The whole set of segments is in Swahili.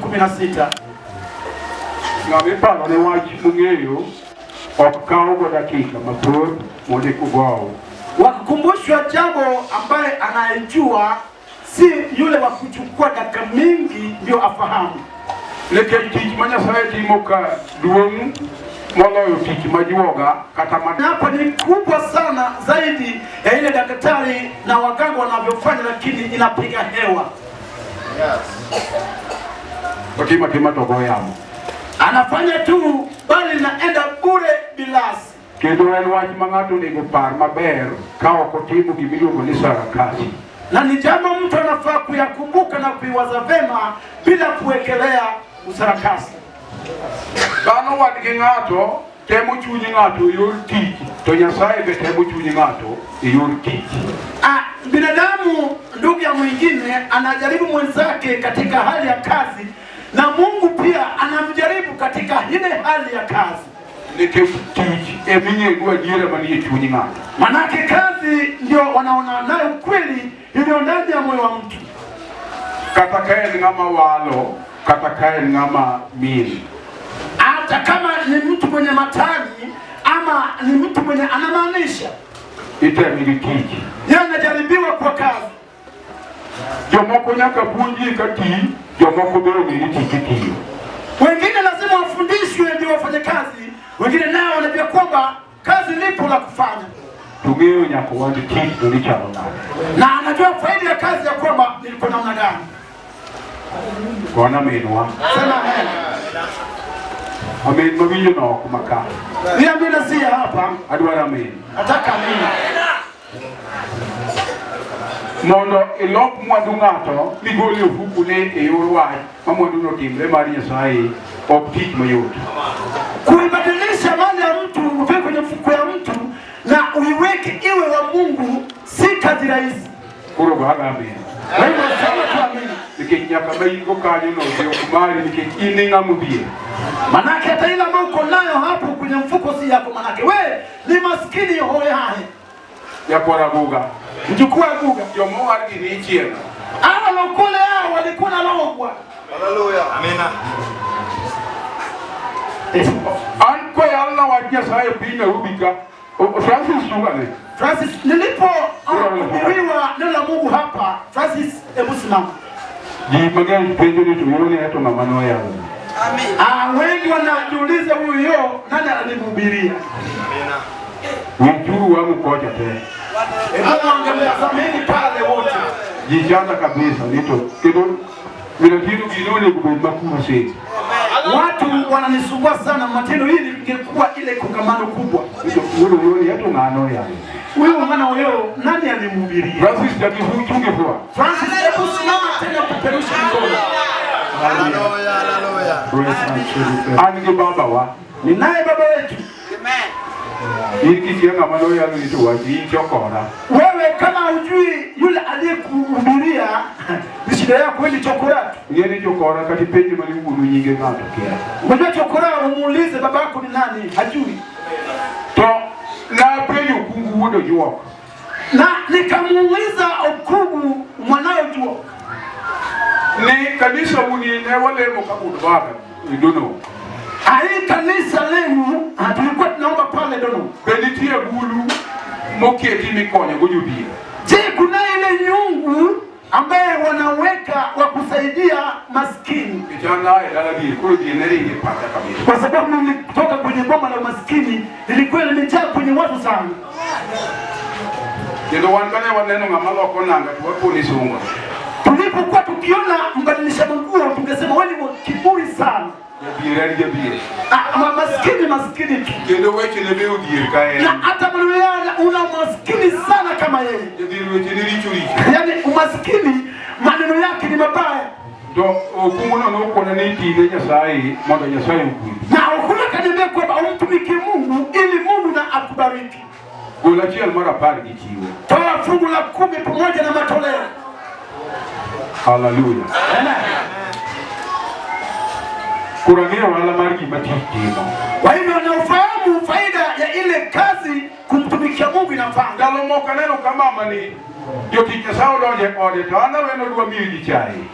16. Ng'amipano ne wach mung'eyo okao go dakika mathoth mondo kugowo. Wakukumbushwa jambo ambaye anayejua si yule wa kuchukua dakika mingi ndio afahamu. Lekech tich ma Nyasaye timo ka duong' moloyo tich ma juoga kata hapa ni kubwa sana zaidi ya ile daktari na waganga wanavyofanya, lakini inapiga hewa. Yes. Otima togo yamo. Anafanya tu bali naenda bure bilasi. Kendo en wach ma ng'ato onego par maber ka ok otimo gimiluongo ni sarakasi. Na ni jambo mtu anafaa kuyakumbuka na kuiwaza vema bila kuwekelea usarakasi. Dhano wadgi ng'ato temo chunyi ng'ato yor tich, to Nyasaye be temo chunyi ng'ato yor tich. Binadamu ndugu ya mwingine anajaribu mwenzake katika hali ya kazi, na Mungu pia anamjaribu katika ile hali ya kazi. Nikech tich eminyego adiera manie chunyi ng'ato. Manake kazi ndio wanaona nayo kweli iliyo ndani ya moyo wa mtu. Kata ka en ng'ama walo, kata ka en ng'ama mili. Hata kama ni mtu mwenye matani ama ni mtu mwenye anamaanisha, itemigi tich. Yeye anajaribiwa kwa kazi. Jomoko nyaka puonji ka ti, jomoko bero ni tich tiyo. Wengine lazima wafundishwe ndio wafanye kazi, wengine nao wanajua kwamba kazi lipo la kufanya. Tungeo nyaka wandi tich ni chalo nade. Na anajua faida ya kazi ya kwamba nilipo namna gani. Kona menwa. Sema amen. Amen mawinjo no kumaka. Ni amina si hapa. Adwara amen. Nataka amina. Mondo ilok mwandu ng'ato migoli ofuku ne e yor wach ma mwandu no timre mar Nyasaye ok tich mayot. Kuibadilisha mali ya mtu uweke kwenye mfuko ya mtu na uiweke iwe wa Mungu si kazi rahisi. Kuro baga amen. Wewe unasema tu amina. Nikech nyaka maingo kanyo no ndio kumari nikech ini ng'amudhie. Manake hata ile ambayo uko nayo hapo kwenye mfuko si yako, manake wewe ni maskini hoye hae. Ya kwa guga. Mjukuu wa guga. Jomo wargi ni chiena. Hawa lokole hao walikuwa na longwa. Haleluya. Amina. An kwa yalla wa Nyasaye pina rubika. Francis Sungane. Francis nilipo kuhubiriwa neno la Mungu hapa, Francis Ebusimama. Ji magani penjo ni tuone hata mamano yao. Amen. Wengi wanajiuliza huyo nani ananihubiria? Amina. Mjuru wangu koja te. Bwana angemtazameni pale wote. Jijana kabisa nito. Kido vile kitu kinone kubeba kuruse. Watu wananisumbua sana, matendo hili ingekuwa ile kongamano kubwa. Ndio yoni hata ngano yao. Huyo mwana huyo nani animhubiria? Francis takifunge kwa. Francis hebu simama tena kuperusha mkono. Haleluya, haleluya. Ani baba wa. Ni naye baba wetu. Amen. Hiki kianga maneno yalo ni tu waji chokora. Wewe kama hujui yule aliyekuhubiria ni shida yako, ni chokora. Yeye chokora kati peji malimu nyingi ngato kia. Unajua chokora, umuulize baba yako ni nani, hajui. To na peji ukungu wodo yuoko. Na nikamuuliza ukungu mwanayo juo. Ni kanisa uni ne wale mokabudu baba. We don't know. Hii kanisa lenu tulikuwa tunaomba pale dono. Benitie gulu moketi mikonyo gujubia. Je, kuna ile nyungu ambaye wanaweka wa kusaidia maskini? Kijana dala bi kuro bi nere ni pata kabisa. Kwa sababu nilitoka kwenye boma la maskini, nilikuwa nimejaa kwenye watu sana. Ndio wanakana waneno ngamalo konanga tu polisi unga. Tulipokuwa tukiona mbadilisha nguo tungesema wewe ni kiburi sana. Jabire. Maskini tu. Ndio weche ne beu dir kae. Na hata mwana una maskini sana kama yeye. Ndio weche ni lichuri. Yaani umaskini maneno yake ni mabaya. Do okungono no kona ni tinde Nyasaye mondo Nyasaye ukuri. Na ukuna kanembea kwamba umtumike Mungu ili Mungu na akubariki. Gola chiel mara pari gichiwe. Toa fungu la 10 pamoja na matoleo. Haleluya. Amen. Kurangea wala margi matitino. Kwa hivyo unafahamu faida ya ile kazi kumtumikia Mungu inafanya. Dalo moka neno kama mani yoki Nyasaye doje ode tana weno dua mili chai.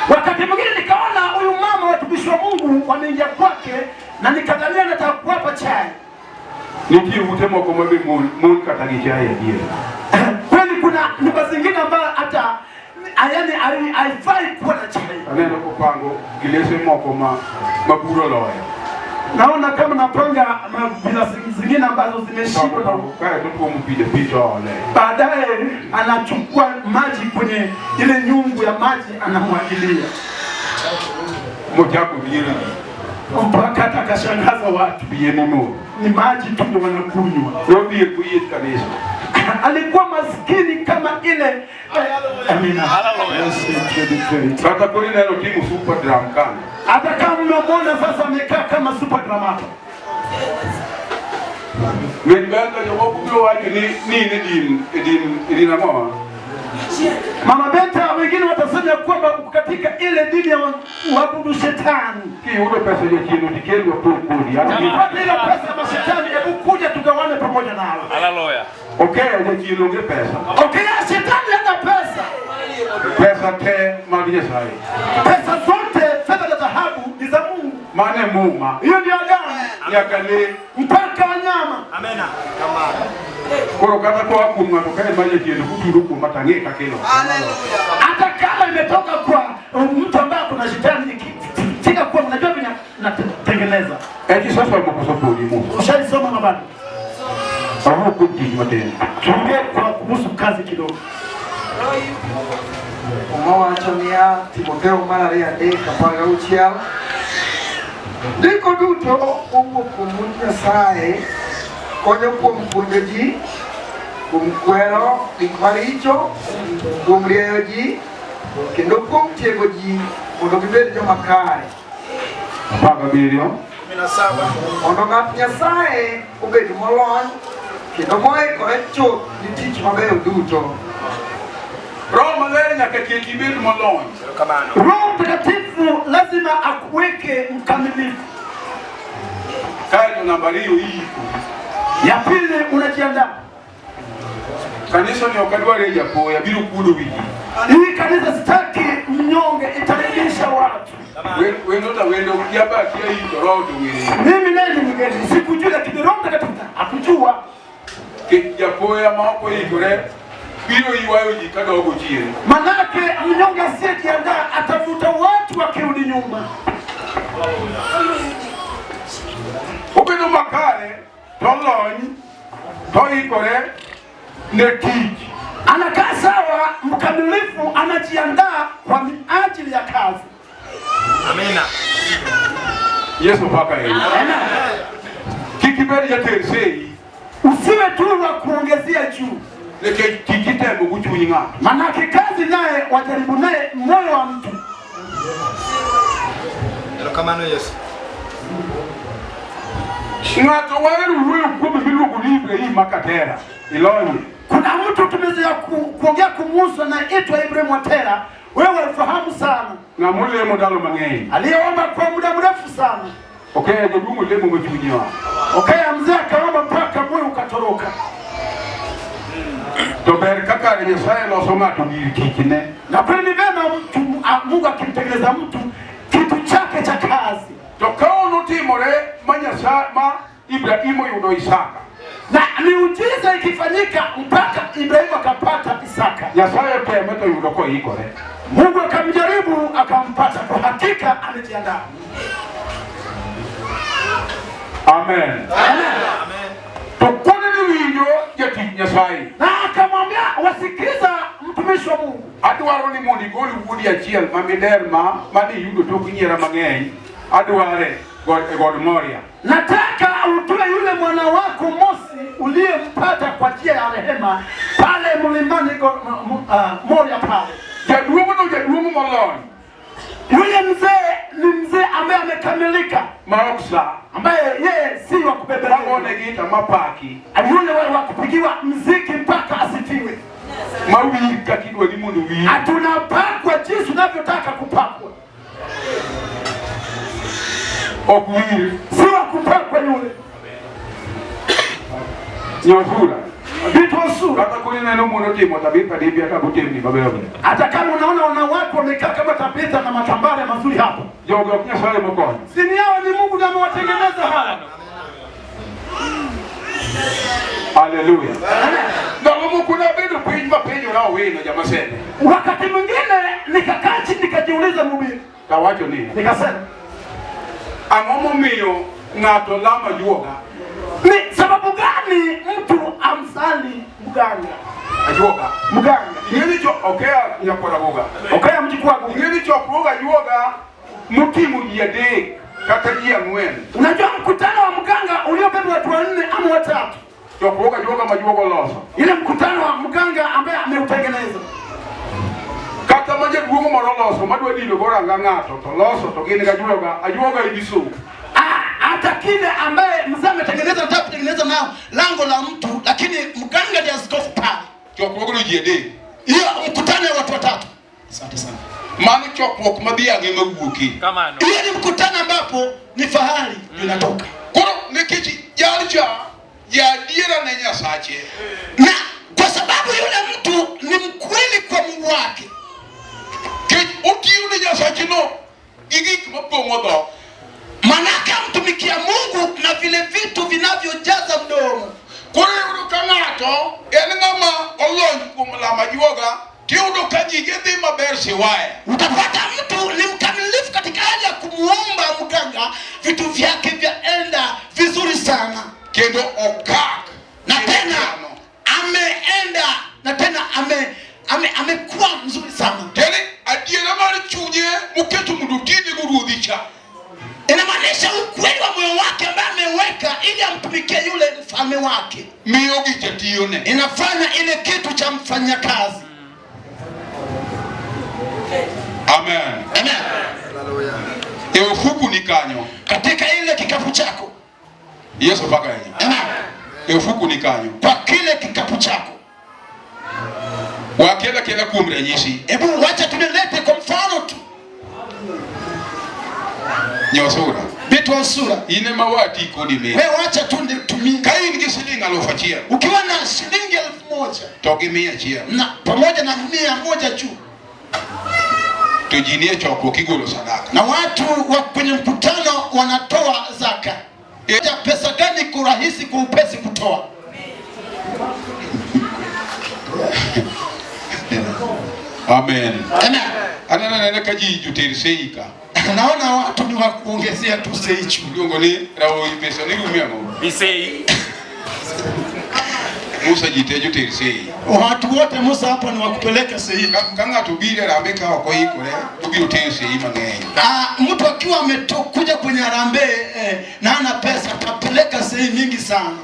Wakati mwingine nikaona huyu mama watumishi wa Mungu wameingia kwake na nikadhania nataka kuwapa chai. Niki utemo kwa mbe mun katagi chai ndiye. Kweli kuna nyumba zingine ambazo hata yani haifai kuwa na chai. Aneno kupango gilese moko maburo loya. Naona kama napanga bila zingine ambazo zimeshikwa na kaya tupo mpide picha wale. Baadaye anachukua maji kwenye ile nyungu ya maji anamwagilia. Mojako biere. Mpaka atakashangaza watu. Biene mo. Ni maji tu ndio wanakunywa. Ndio kuye kanisa. Alikuwa maskini kama ile. Amina. Sasa kwa nini nalo timu super drum kana? Hata kama mnaona sasa amekaa kama super dramato. Mbele yogo kubyo wake ni na mama. Mama Beta wengine watasema kwamba katika ile dini ya waabudu shetani. Ule pesa ya kino dikendo kukudi. Hata ile pesa ya shetani hebu kuja tugawane pamoja nao. Haleluya. Okay, ya kino nge pesa. Okay, shetani hana pesa. Pesa te mali sai. Pesa zote fedha na dhahabu ni za Mungu. Mane muma. Hiyo ndio agano. Yakale Mpaka wanyama. Amena. Kama. Koro kata kwa kunwa tokane mali kino kuturuku matangeka kilo. Haleluya. Hata kama imetoka kwa mtu ambaye kuna shetani tika kwa unajua vile natengeneza. Eti sasa mkusopuli Mungu. Ushaisoma mabado? Sababu kuti matendo. Tuongee kwa kuhusu kazi kidogo. Omawachonia Timotheo mara adek apar gauchiel. Ndiko duto owuok kuom Nyasaye konyo kuom puonjo ji, kuom kwero gik maricho, kuom rieyo ji, kendo kuom tiego ji mondo gibed joma kare. Paga bilio. Mondo ng'at Nyasaye obed molony kendo moikore chuth ni tich mabeyo duto. Roho Maler nyaka keti bedo molony. Roho Mtakatifu lazima akuweke mkamilifu. Kaito nambari hiyo hii. Ya pili unajiandaa. Kanisa ni okadware ya poya biru kudo wiki. Hii kanisa sitaki mnyonge, itaridhisha watu. Wendo ta wendo yaba kia hii roho tu wewe. Mimi nani mgeni? Sikujua lakini Roho Mtakatifu akujua. Ya poya maoko hii kore. Biru iwayo jikada ogo chie. Manake mnyonge asiyejiandaa atafuta watu wakirudi nyuma. Ubedo makare, tolony, toikore, netiji. Anakaa sawa, mkamilifu, anajiandaa kwa ajili ya kazi. Amina. Yesu paka yeye. Amen. Kikibeli ya tersei. Usiwe tu wa kuongezea juu. Leke kikitego kuchunyinga. Manake kazi naye wajaribu naye moyo wa mtu. Kama no Yesu. Ngato waru wewe kwa bilu kulibre hii makatera. Iloni. Kuna mtu tumeweza kuongea kumuhusu na itwa Ibrahim Watera. Wewe unafahamu sana. Na mule modalo mangeni. Aliyeomba kwa muda mrefu sana. Okay, ndugu lemo mchunyiwa. Okay, mzee akaomba mpaka moyo ukatoroka. Tober kaka ni Nyasaye losoma tugirikikine. Na kweli ni vema mtu Mungu akimtengeneza mtu kitu chake cha kazi. Tokao notimore manyasa ma Ibrahimu yudo Isaka. Na miujiza ikifanyika mpaka Ibrahimu akapata Isaka. Nyasaye temeto yudo ko ikore. Mungu akamjaribu akampata, kwa hakika amejiandaa. Amen. Amen. Tokone ni winyo yati Nyasaye. Na akamwambia wasikiza mtumishi wa Mungu. Adwaro ni mondi goli wudi achiel mamiderma mani yudo to kunyera mang'eny. Adware God Moria. Nataka utoe yule mwana wako Mosi uliyempata kwa njia ya rehema pale mlimani Moria pale. Jaduomo molony. Yule mzee ni mzee ambaye amekamilika. Maoksa. Ambaye yeye si wa kubebelea. Magone gita mapaki. Yule wa kupigiwa mziki mpaka asifiwe. Mawika kidwa ni mundu wi. Atunapakwa jinsi unavyotaka kupakwa. Okuwiri. Si wa kupakwa yule. Nyosura. Vitu wasura. Kata kuni neno mwono timo tabika dibi hata kutemni babelo. Hata kama unaona wanawake wamekaa kama Tabitha na matambara mazuri hapo. jogo Nyasaye mokoni. Sini yao ni Mungu ndiye amewatengeneza hawa. Haleluya. Ndio mkuna bado piny mapenyo nao wewe na jamaa sene. Wakati mwingine nikakaa chini nikajiuliza mhubiri. Kawacho nini? Nikasema ang'omo miyo ng'ato lama juoga. Ni sababu gani mtu amsali mganga? Ajuoga. Mganga. Ngeni cho okea nyakora goga. Okea mjikwa goga. Ngeni cho kuoga juoga mutimu yade kata ya ngwen. Unajua mkutano wa mganga uliobeba watu 4 ama 3. Cho kuoga juoga majuoga loso. Ile mkutano wa mganga ambaye ameutengeneza. Kata maje duogo maroloso madwa dilo bora ng'ato to loso to gine ga juoga ajuoga ibisu. Hata kile ambaye mzee ametengeneza nataka kutengeneza nao lango la mtu, lakini mganga ndiye askofu pale. Chokruok no jiede. Hiyo mkutano wa watu 3. Asante sana. Mano chokruok madhiange mawuoki. Kamano. Hiyo ni mkutano ambapo ni fahari inatoka. Koro nikech jalcha ya diera na Nyasache. Na kwa sababu yule mtu ni mkweli kwa Mungu wake. Kech otiyo ne Nyasache no gigik mapong'o dho. Manaka mtumikia Mungu na vile vitu vinavyojaza mdomo. Koro yudo ka ng'ato en ng'ama olony kuom lamo juoga tiyudo ka ji dhi maber siwaya. Utapata mtu ni mkamilifu katika hali ya kumuomba mganga, vitu vyake vyaenda vizuri sana. Kendo okak Na tena ameenda na tena amekuwa mzuri sana. tene adiera mar chunye muketo mudutini guruodhi cha. Inamaanisha ukweli wa moyo wake ambaye ameweka ili amtumikie yule mfalme wake. Miyo gijatiyone. Inafanya ile kitu cha mfanyakazi. Amen. Amen. Hallelujah. Eufuku ni kanyo. Katika ile kikapu chako. Yesu paka yenye. Amen. Eufuku ni kanyo. Kwa kile kikapu chako. Wakela kela kuom ranyisi. Hebu wacha tunilete kwa mfano tu. Nyosura. Bitu sura. Ine mawati kodi me. Wewe wacha tu nitumie. Ka in gi siling 1,000. Ukiwa na shilingi 1,000 To gi 100. na pamoja na 100 juu. To ji nie choko kigolo sadaka. Na watu wa kwenye mkutano wanatoa zaka. Pesa gani kurahisi kwa upesi kutoa? Amen. Amen. Anana nene kaji juteri seika. Naona watu ni wa kuongezea tu seichu. Ndongo ni rawo pesa ni rumia ngo. Isei. Musa jite juteri sei. Watu wote Musa hapa ni wa kupeleka seichu. Kanga tubire rambe ka oko iko le. Tubiro teri sei mang'eny. Mtu akiwa amekuja kwenye harambee na ana pesa atapeleka sei mingi sana.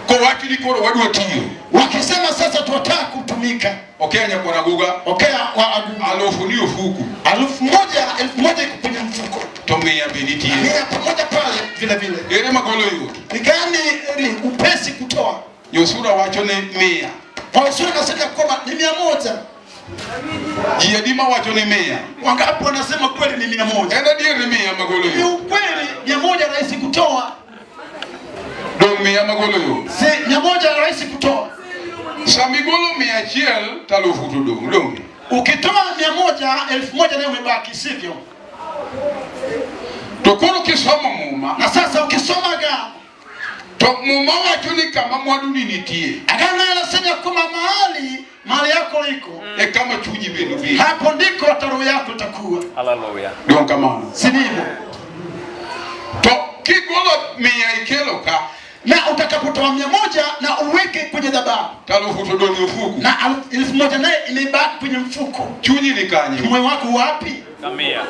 Ko watu ni koro wadwa tiyo. Wakisema sasa tunataka kutumika. Okenya kwa naguga. Okea wa aguga. Alofu ni ufuku. 1,000 iko kwenye mfuko. Tomea beniti. Mia pamoja pale vile vile. Ere magolo yu. Ni gani upesi kutoa? Yosura wacho ne 100. Pausuri nasema kwamba ni 100. Jiadima wacho ne 100. Wangapi wanasema kweli ni 100? Ena dier ni 100 magolo Ni yu. ukweli 100 rahisi kutoa. Dong 100 magolo yu. Si 100 rahisi kutoa. Samigolo 100 talofu to dong. Ukitoa 100, 1,000 nayo umebaki, sivyo? To koro kisomo muma. Na sasa ukisoma Agano, To muma wacho ni kama mwadu ni nitie. Agano anasema kwamba mahali yako iko, E kama chunyi benu bi. hapo ndiko roho yako itakuwa. Hallelujah. Dong kamano. Si ndivyo? To kigolo 100 ikelo ka. Na utakapotoa 100 na uweke kwenye dhabahu, Talofu to dong ufuku. na 1,000 naye imebaki kwenye mfuko. Chunyi ni kanye. Moyo wako wapi? Kamia.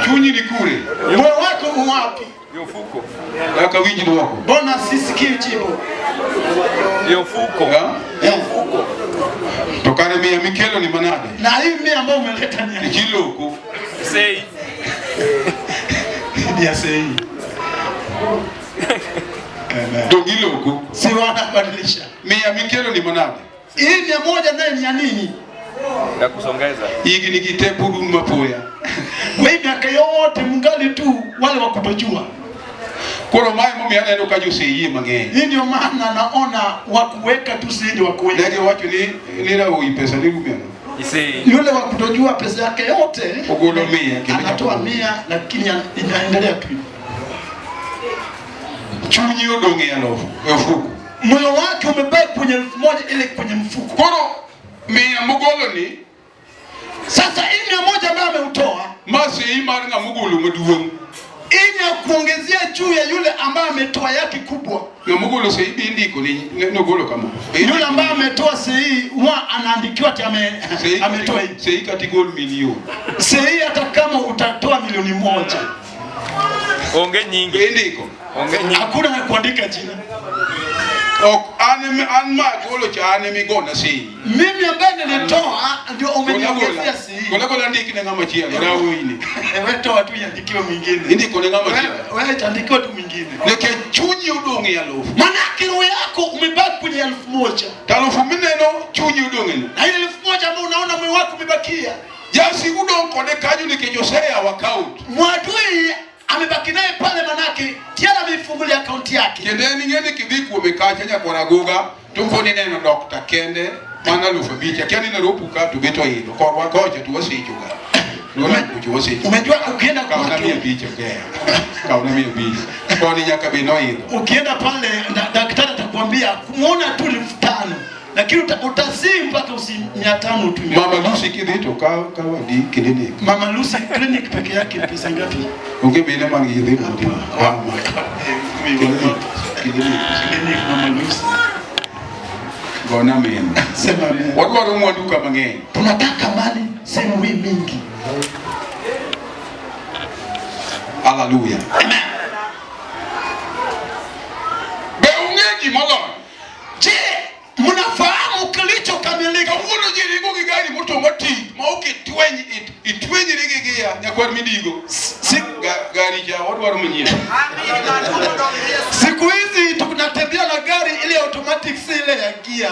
Chunyi ni kure. Moyo wako wapi? Yofuko. Aka winji do wako. Mbona sisikii jibu? Yofuko. Ha? Mfuko. To kare 100 mikelo ni manade. Na hii 100 ambayo umeleta ni Ni kiloko. Isei. ya sei. Dong iloko. Si wanabadilisha. 100 mikelo ni manade. Hii 100 nayo ni ya nini? Ya kusongeza. Igi ni kitepu dun mapoya. Kwa hii miaka yote mungali tu wale wa kutojua. Koro mai mami ana eno kajo sei mang'eny. Hii ndio maana naona wa kuweka tu sidi wa kuweka. Ndege wacho ni rawo pesa ni rumia. Yule wa kutojua pesa yake yote ogolo 100 anatoa 100 lakini inaendelea tu. Chunyi odonge ya mfuko. Moyo wake umebaki kwenye 1000 ile kwenye mfuko. Koro 100 mugolo ni sasa hii 100 ambayo ameutoa masi imari na mugolo maduong. Ili kuongezea juu ya yule ambaye ametoa yake kubwa. Na mugolo saidi ndiko ni ngolo kama. Yule ambaye ametoa sahi huwa anaandikiwa ati ametoa hii. Sahi katika milioni. Sahi hata kama utatoa milioni 1. Onge nyingi. Ndiko. Onge nyingi. Hakuna kuandika jina. Anma golo cha anemi gona sahi. Mimi ambaye nilitoa ndio umeniongezea sahi. Gola ndiki na ngama chia rawo ini. Wewe toa tu iandikiwe mwingine. Ndiko na ngama chia. Wewe itaandikiwa tu mwingine. Neke chunyi udonge ya lofu. Maana roho yako umebaki kwenye 1000. Talufu mineno chunyi udonge. Na ile 1000 ambayo unaona moyo wako umebakia. Jasi udongo kone kanyu nikijosea account. Mwadui amebaki naye pale manake tiara amefungulia account yake. Kendeni ngeni kidiku umekacha nya kwa ragoga tumfoni neno Dr. Kende mana lufa bicha kiani na ropuka tubeto hilo kwa wakoje tuwasichuga. Umejua ukienda kwa kauna mia bicha gea. Kauna mia bicha. Kwa ni nyaka beno hilo. Ukienda pale daktari atakwambia kumuona tu 5000 lakini utasii mpaka 500 tu. Mama Lucy kidito kawa di clinic. Mama Lucy clinic peke yake pesa ngapi? Ungebele mangi hivi ndio. Clinic Mama Lucy. Gona mimi. Sema mimi. Watu wa rumu duka mangeni. Tunataka mali sehemu mingi. Hallelujah. Amen. Beungeji molon. Je, mnafahamu kilichokamilika? Uno jiri ngogi gari moto mati mauke twenyi rigegea nyakwar midigo. Gari ja watu wa rumu nyini. Siku hizi tunatembea na gari ile automatic si ile ya gia.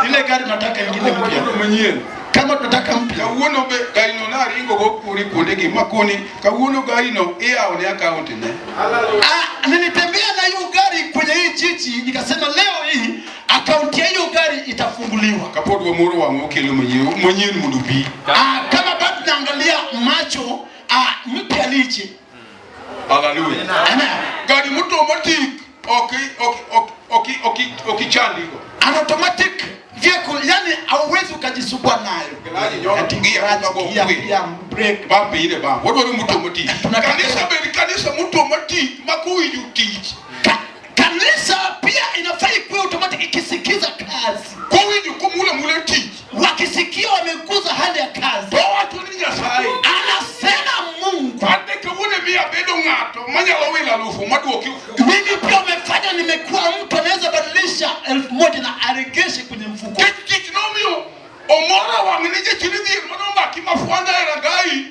Ile gari nataka ingine mpya. Kama tunataka mpya. Kauono be gari no na ringo go kuri kondege makoni. Kauono gari no on account ne. Nilitembea na hiyo gari kwenye hii jiji nikasema leo hii account ya hiyo gari itafunguliwa. Kapodo moro wa ngokelo mwenyewe mundubi. Kama bado naangalia macho mpya liche. Hallelujah. Amen. Gari moto automatic. Okay chandiko. An automatic vehicle yani hauwezi ukajisubua nayo. Ya break Bambe ile bambe. Watu wa mtu automatic. Kanisa mtu automatic makui teach. Kanisa pia inafai kuwa automatic ikisikiza kazi. Kwa hiyo kumula mule teach. Wakisikia wamekuza hali ya kazi. Watu ni Nyasaye. Anasema Mungu. Ande kawune mia bedo ngato manya lawila lufu madu okifu. Mimi pia umefanya nimekuwa mtu anaweza badilisha 1000 na aregeshe kwenye mfuko. Kinomio omora wanginije chilidi manomba kimafuanda era gai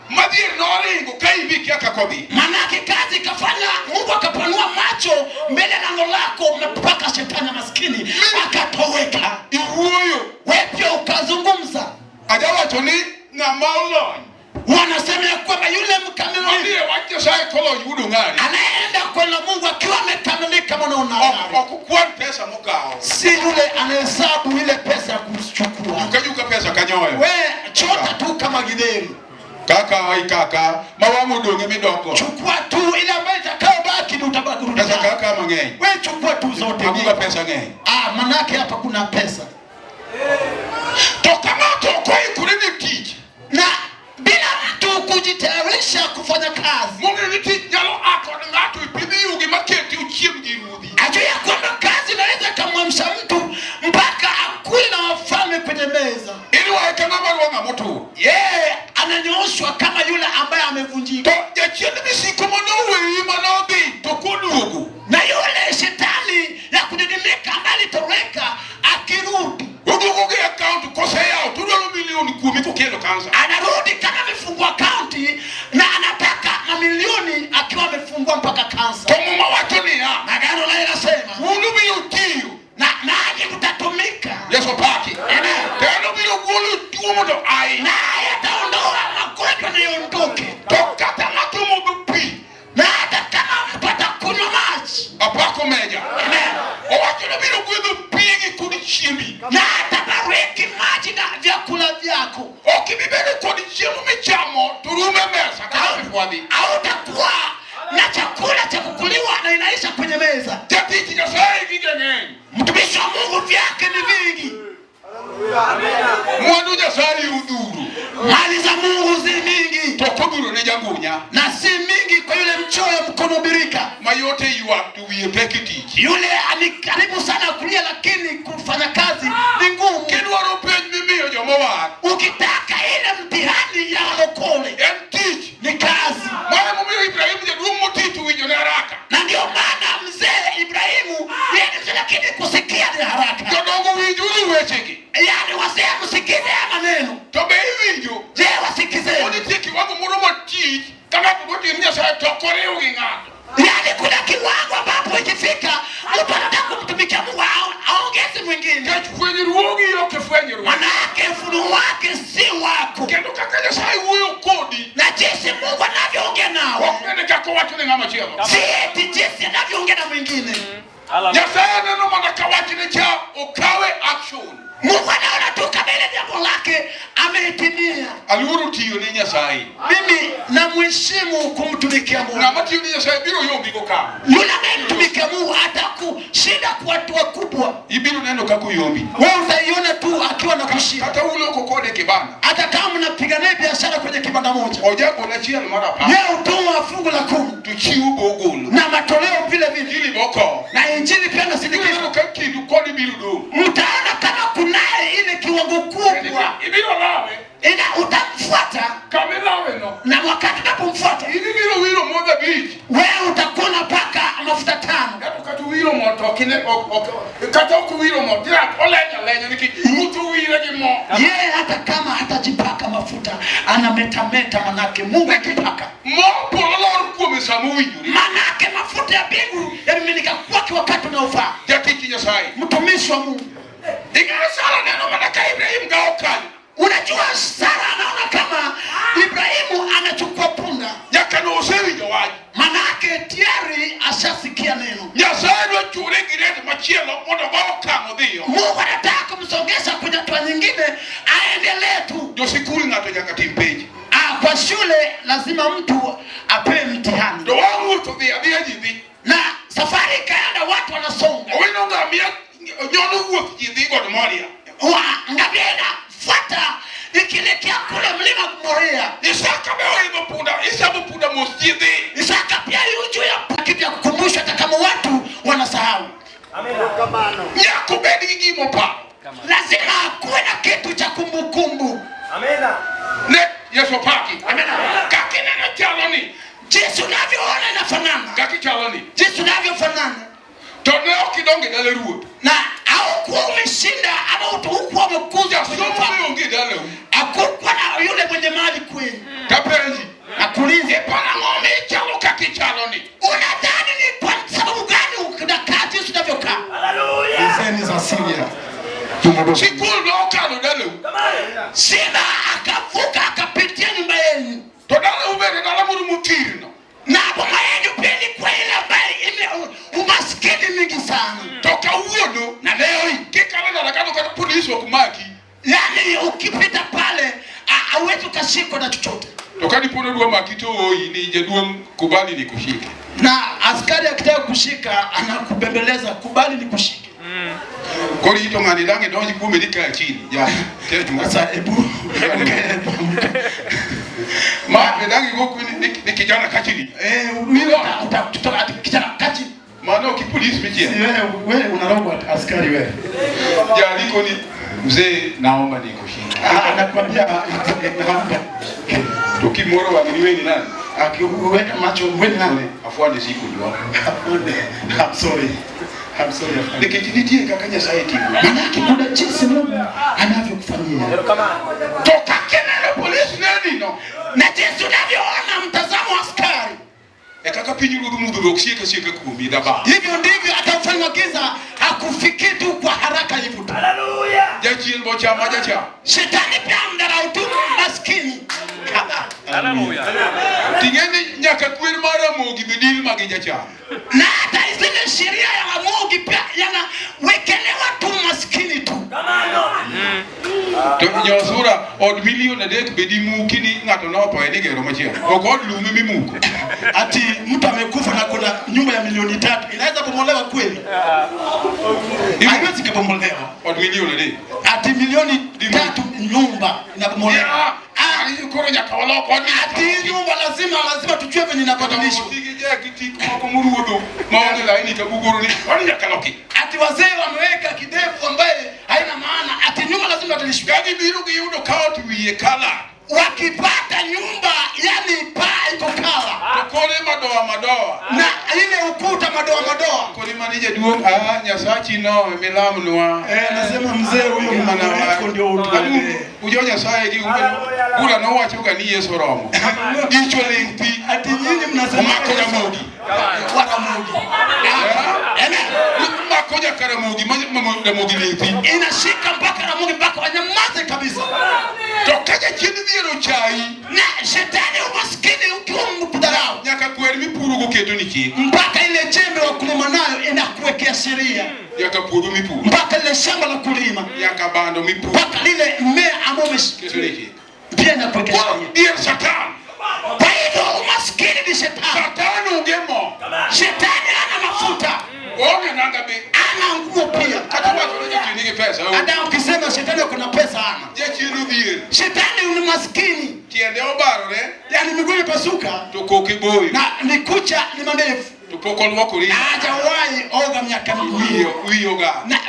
madir noringo kai biki akakobi. Manake kazi kafanya Mungu akapanua macho mbele lango lako mpaka shetani maskini akatoweka. Ihuyo wewe pia ukazungumza. Ajawa toni na maulon. Wanasema ya kwamba yule mkamilifu ndiye wacha sai kolo yudo ngari. Anaenda kwa Mungu akiwa amekamilika maana unaona. Okukwa pesa mukao. Si yule anahesabu ile pesa ya kuchukua. Ukajuka pesa kanyoyo. Wewe chota tu kama gideri. Kaka wai kaka mawamu donge midoko. Chukua tu ile ambayo itakayobaki ndio utabaki. Pesa kaka mangeni. Wewe chukua tu zote. Hakuna pesa ngeni. Manake hapa kuna pesa. Toka mato kwa ikulini teach. Na bila mtu kujitayarisha kufanya kazi. Mungu ni teach nyalo ako na ngatu ipidi yugi maketi uchiem jirudi. Ajua ya kwamba kazi inaweza kumwamsha mtu mpaka akule na wafalme kwenye meza. Ili waeke na barua moto. Ananyooshwa kama yule ambaye amevunjika. Ya chini misiko manowe manobi tokunugu. Na yule shetani ya kudidimika ambaye alitoweka akirudi. Udugugi account kosea tudolo milioni 10 kukelo kanza. Anarudi kama amefungua account na anataka mamilioni akiwa amefungua mpaka kansa. Kwa mama watu ni ya. Magano la inasema. Ulubi utiyo. Na aje kutatumika. Yesu paki. Amen. Teno bilo gulu tumodo ai. Na yataondoa magonjwa na yondoke. Toka tamatumo bupi. Na hata kama mpata kunywa maji. Apako meja. Amen. Watu na bilo gulu pigi kuni chimbi. Na hata bariki maji na vyakula vyako. chiemo michamo turume mesa kama fwadhi. Hautakuwa na chakula cha kukuliwa na inaisha kwenye meza. Jatiti Nyasaye gigeng'eny. Mtumishi wa Mungu vyake ni vingi. Mwandu Nyasaye udhuru. Mali za Mungu zi mingi. Tokodhuro ne jangunya. Na si mingi kwa yule mchoyo mkono birika. Mayote yuak tu wiye peke tich. Yule alikaribu sana kulia lakini kufanya kazi ni ngumu. Kidwaro penj mimiyo jomowar. Ukitaka ile mtihani ya lokole. En tich. Ni kazi. Mwana mumiyo Ibrahim jaduong' motitu winjo ne haraka. Na ndio maana mzee Ibrahimu yeye ni lakini kusikia ni haraka. Jodongo winjuru wechegi. Yaani wasee msikize maneno. To be iwinjo. Je, wasikize. Nitie kiwango moro matich kama kubotir Nyasaye tokoriw gi ng'ato. Yaani kuna kiwango ambapo ikifika mtu anataka kumtumikia Mungu aongeze mwingine. Fwenyruogi ok fwenyruok. Manake ufunuo wake si wako. Kendo kaka Nyasaye wuoyo kodi. Na jinsi Mungu anavyoongea nao. Ok ng'ene kaka owacho ne ng'ama chielo. Si eti jinsi anavyoongea na mwingine. Nyasaye neno mana ka wachne cha okawe action. Mungu anaona tu kama ile jambo lake ameitimia. Aluoro tiyo ne Nyasaye. Mimi namheshimu kumtumikia Mungu. Ng'ama tiyo ne Nyasaye biro yombi go ka. Yule anayemtumikia Mungu atakushinda kwa watu wakubwa. Ibiro neno kako yombi. Wewe utaiona tu akiwa na kushinda. Hata ule uko kode kibanda. Hata kama mnapigania biashara kwenye kibanda moja. Ojago na chiel mara pa. Yeye utoa fungu la 10. Tuchiu bogolo. Na matoleo vile vile. Ili boko. Na injili pia na sindikizwa. Ndio kakindu kodi biro do. Mtaona kama kunaye ile kiwango kubwa. Ibiro lawe. Utamfuata. Kamelawe no. Na wakati unapomfuata. Ibiro wiro moja beach. Wewe utakuwa unapaka mafuta 5. Gato katu wiro moto kine kata ku wiro moto dira olenya niki mtu wiro gi mo. Yeye hata kama hatajipaka mafuta anametameta manake Mungu akipaka. Mo pololor ku mesamu winjuri. Manake mafuta ya mbingu yamiminika kwake wakati unaofaa. Jatiti Nyasaye. Mtumishi wa Mungu. Ingana sala neno manaka Ibrahim gaokani. Unajua Sara anaona kama Ibrahimu anachukua punda. Yakano usewinjo waji. Manake tayari ashasikia neno. Nyasaye no chure girete machielo mondo gaokano dhiyo. Mungu anataka kumsongesha kwenye hatua nyingine aendelee tu. Jo sikuli ng'ato nyaka tim penj. Kwa shule lazima mtu apewe mtihani. Do wangu to dhia jibi. Na safari kaenda watu wanasonga. Owino ngamia nyono wuoth jidhi god Moria. Ngamia fuata ikielekea kule mlima Moria. Isaka bewa punda, isabu punda mosjidi. Isaka pia yujo ya kitu ya kukumbusha hata kama watu wanasahau. Amen. Yakubedi gimo pa. Lazima kuwe na kitu cha kumbukumbu. Amen. Ne Yesu paki. Amen. Kakina na chaloni. Jinsi unavyoona inafanana. Kaki chaloni. Jinsi unavyofanana. Tone okidonge dale ruoth. Na au kuwa umeshinda ama hukuwa umekuza somo onge dale u. Hakukuwa na yule mwenye mali kweli. Tapenzi. Akulize pana ngome chalo kaki chaloni. Unadhani ni kwa sababu gani unakaa jinsi unavyokaa? Hallelujah. Hizi za Syria. Sikulu no kalo dale u. Sina akavuka akapitia nyumba yenu. To dale ubere dale muri mutirino. Na boma yenu pia ni kwa ile ambaye ime umaskini mingi sana. Toka uono Na leo hii kikala na lakado kwa polisi wakumaki. yani ukipita pale hauwezi ukashikwa na chochote. Toka nipono dua makito hoi ni jedua kubali ni kushike. Na askari akitaka kushika anakubembeleza kubali ni kushike. Kori ito ngani dange donji kume dika chini. Ya. Sasa hebu Ma dange goku ni kijana kachini. Mimi utatoka kijana kachini. Maana kipolisi mjia. Wewe unarogwa askari wewe. Ya liko ni mzee naomba nikushike. Anakuambia naomba. Tukimoro wa niwe ni nani? Akiweka macho wewe nani? Afuande siku ndio. I'm sorry. Nikijinitie kakanya saiti. Maana kuna jinsi Mungu anavyokufanyia. Toka kenele polisi nani no? Na jinsi unavyoona mtazamo wa askari. Kaka pinyuru mudu okshika kumi daba. Hivyo ndivyo atafanya giza hakufikiri tu kwa haraka hivyo tu. Hallelujah. Jaji elbo chama jacha. Shetani pia mdarau tu maskini. Hallelujah. Tingeni nyaka kwir mara mogi bidil magi jacha. Na hata zile sheria ya Mungu pia yanawekelewa tu maskini tu. To nyosura od milioni adek bedi muki ni ngato no to eni gero machielo. Okod lume mimuko. Ati mtu amekufa na kuna nyumba ya milioni 3 inaweza bomolewa kweli? Haiwezi kubomolewa. Od milioni adek. Ati milioni 3 nyumba inabomolewa. Koro nyaka waloko ati nyumba lazima tujue venye inabadilishwa. Maonge laini kabuguru ni kwani nyaka loki. Ati wazee wameweka kidevu ambaye haina maana. Ati nyumba lazima badilishwe. Gadi biru giyudo kaoti wiye kala. Wakipata nyumba yani paa iko kala. Kole madoa. Na ile ukuta madoa. Kole manije duong nyasachi no milamnwa. Nasema mzee huyo mwanako ndio utuambie. Ujo nyasaye gi ula no wacho ga ni Yesu romo. Icho limpi. Ati nyinyi mnasema makona mogi. Waka mogi. Makoja karamogi mogi limpi. Inashika mpaka na mogi mpaka wanyamaze kabisa. Tokaja chini viro chai. Na shetani umaskini ukiwa mkudharau. Nyaka kweli mipuru guketo ni chini. Mpaka ile jembe wa kulima nayo inakuwekea sheria. Nyaka puru mipuru. Mpaka ile shamba la kulima. Nyaka bando mipuru. Mpaka lile mmea ambao umeshikiliwa. Pia inakuwekea sheria. Ndiye Satan. Kwa hivyo umaskini ni shetani. Satan ungemo. Shetani ana mafuta. Ona nanga be. Ana nguo pia. Katuwa tunaje chini pesa. Hata ukisema shetani kuna pesa ana. Je chini dhier. Shetani ni maskini. Tiende obarore. Yani miguu imepasuka. Tukoke boy. Na ni kucha ni mandefu. Tupoko lwako ri. Hajawahi oga miaka mingi. Wiyo ga. Na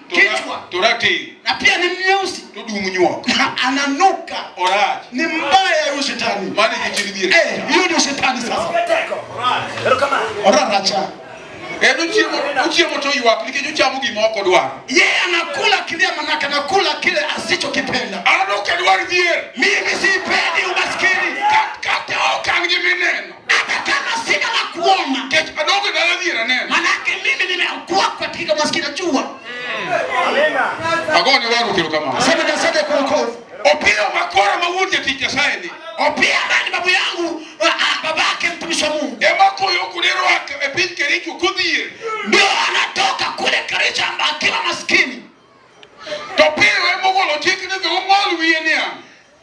kichwa. Torati. Na pia ni mweusi. Tudumunywa. Ananuka. Oraj. Ni mbaya huyo shetani. Mani chini dhier. Hiyo ndio shetani sasa. Oraracha. Uchiemo to yuak nikech uchamo gima ok odwaro. Yeye anakula kile manaka anakula kile asichokipenda. An ok adwar dhier. Mimi sipendi umaskini. Kata okang' gi mineno. Hata kama sina la kuona. Nikech adongo dala dhier aneno. Manake mimi nimekuwa katika maskini jua. Agone waru kilo kama. Sema na sasa kwa wokovu. Opia makora mawuoje tich Nyasaye ni. Opia bani babu yangu babake mtumishi wa Mungu. Ema koyo kulero ake e piny Kericho kudhier. Ndio anatoka kule Kericho akiwa maskini. To pia mogolo chik ni ng'ol wiye niya.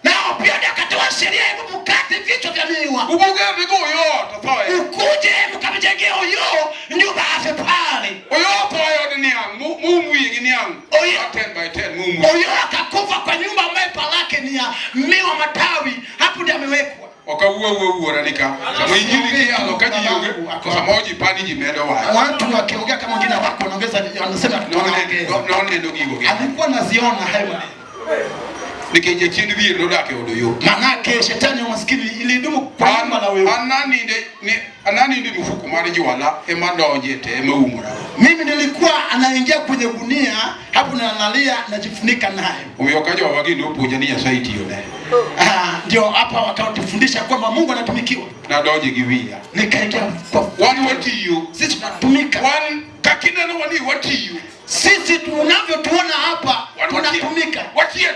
Nao pia akatoa sheria ya mkate vichwa vya miwa. Ubugerne go yo to thoe. Ukuje mkamjengea huyo nyumba afe pale. Oyo thoe od niang' mum wiye gi niang'. Oyo 10 by 10 mum wiye. Oyo akakufa kwa nyumba ambayo palake ni ya miwa matawi. Hapo ndiye amewekwa. Okawuora nika. Sama injili ki alo kaji yoge. Sama oji pani ji medo wa. Watu wakiongea kama wengine wako wanaongeza wanasema tunaongeza. Naone ndo gigo ge. Alikuwa naziona hayo. Nikije chini dhier nodake odoyo. Manake shetani wa maskini ilidumu kwa nyumba la wewe. Anani mfuko mara jiwala ema ndonje te ema umura. Mimi nilikuwa anaingia kwenye gunia hapo na analia najifunika nayo. Uyokaja wageni upoja ni Nyasaye tiyo ne. Ndio hapa wakatufundisha kwamba Mungu anatumikiwa. Na doje giwia. Nikaingia kwa wani watiyo. Sisi tunatumika. Wani kakina no wani watiyo. Sisi tunavyotuona hapa tunatumika. Watia.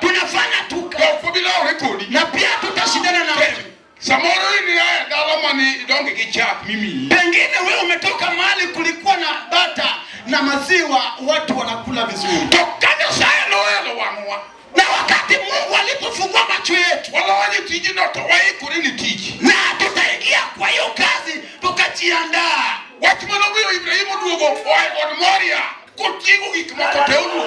Tunafanya tuka. Kwa bila rekodi. Na pia tutashindana na wewe. Samoro ni haya dalamani donge kichap mimi. Pengine wewe umetoka mahali kulikuwa na bata na maziwa watu wanakula vizuri. Tokaja saya noelo wangwa. Na wakati Mungu alipofungua macho yetu. Wala wani tiji noto wai kurini tiji. Na tutaingia kwa hiyo kazi tukajiandaa. Watu mwanawio Ibrahimu duogo wai on Moria. Kutigo gikimoko teunu.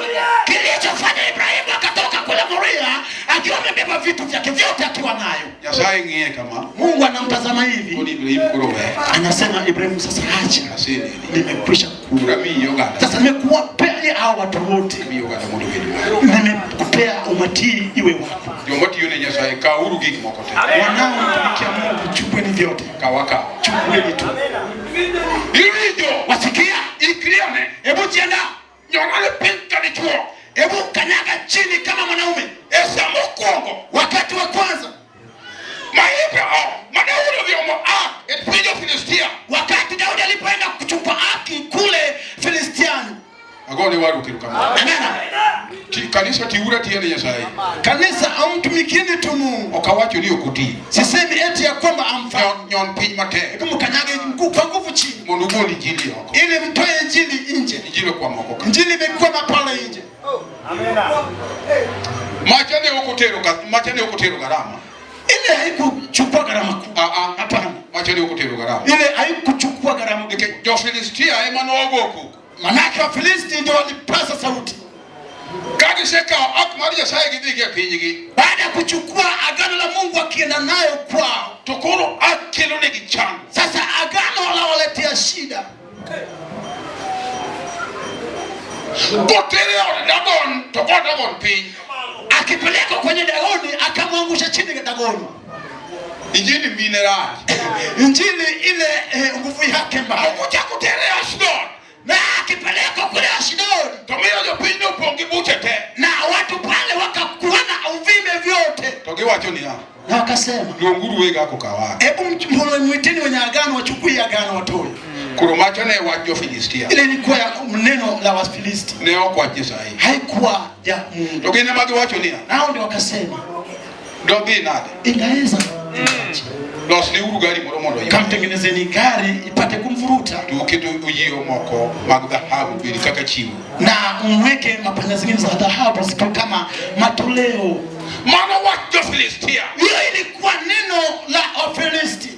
Kilichofanya Ibrahimu akatoka kule Moria akiwa amebeba vitu vyake vyote akiwa nayo. Nyasaye ngie kama Mungu anamtazama hivi. Kuni Ibrahimu kurowe. Anasema Ibrahimu sasa acha. Asini. Nimekwisha kurami yoga. Sasa nimekuwapea hao watu wote. Yoga na mundu wedu. Nimekupea umatii iwe wako. Yomati yone Nyasaye ka uru gikimoko te. Wanaomtumikia Mungu chukueni vyote. Kawaka. Chukueni tu. Irijo. Wasikia? Ikriane. Hebu jiandaa. Nyonale pinka ni chuo. Hebu kanyaga chini kama mwanaume. Esa mokongo. Wakati wa kwanza. Maipe Madaudi vyomo etpijo Filistia. Wakati Daudi alipoenda kuchukua Aki kule Filistiani. Agone waru kiruka. Amena. Kanisa kanisa tiura tiene Nyasaye. Kanisa amtumikini tu Mungu. Okawacho ni okuti. Sisemi eti ya kwamba amfa. Nyon piny matek. Kama kanyage mkuu kwa nguvu chini. Mondo ugol injili oko. Ili mtoe injili nje. Injili kwa moko. Injili imekuwa mapala nje. Amina. Machane okotero garama. Ile haikuchukua gharama kubwa. Hapana. Machane okotero garama. Ile haikuchukua gharama kubwa. Jo Filistia ema nogoku. Manake wa Filisti ndio walipaza sauti. Kagi seka akmari Nyasaye gidhige pinyigi. Baada ya kuchukua agano la Mungu akienda nayo kwao, Tokoro akelo negi changu. sasa agano la waletea shida. Kotere Dagon, tokoro Dagon piny. Akipeleka kwenye Dagoni akamwangusha chini kwa Dagoni. Injili minerali. Injili ile nguvu yake mbaya. Kuja kutere Ashdod. Na akipeleka kule Ashdod, Tomio jo piny no pongi buchete. na watu pale wakakuana uvime vyote. Togi wacho ni hapa. Na wakasema, Luonguru wega kukawa. hebu mwiteni wenye agano wachukue agano watoe. Kuromacho ne wajo Filistia. Ile ilikuwa neno la Wafilisti. Ne okwa Nyasaye. Haikuwa ya Mungu. Togi ne magi wacho ni hapa. Nao ndio wakasema, Dogi nade. ingaweza Los ni uru gari moro mondo. kamtengenezeni gari ipate kumvuruta. Tuketo ujio moko mag dhahabu bili kaka chiwo. Na mweke mapanya zingine za dhahabu zikiwa kama matoleo. Mano wajo Filistia. Hiyo ilikuwa neno la Wafilisti.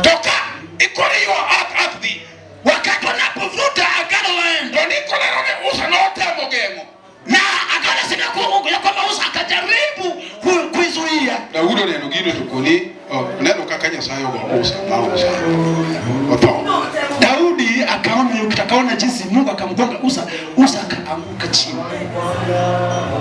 Toka ikore yo akdi. Wakati wanapovuta agano waende. Doni kolerone usa note mogemo. Na agano sina kuungu ya kwamba Musa akajaribu kuizuia. Daudo neno gino tukoni neno kaka Nyasaye ogo usa mausa. Oto. Daudi akaona jinsi Mungu akamgonga Usa akaanguka chini.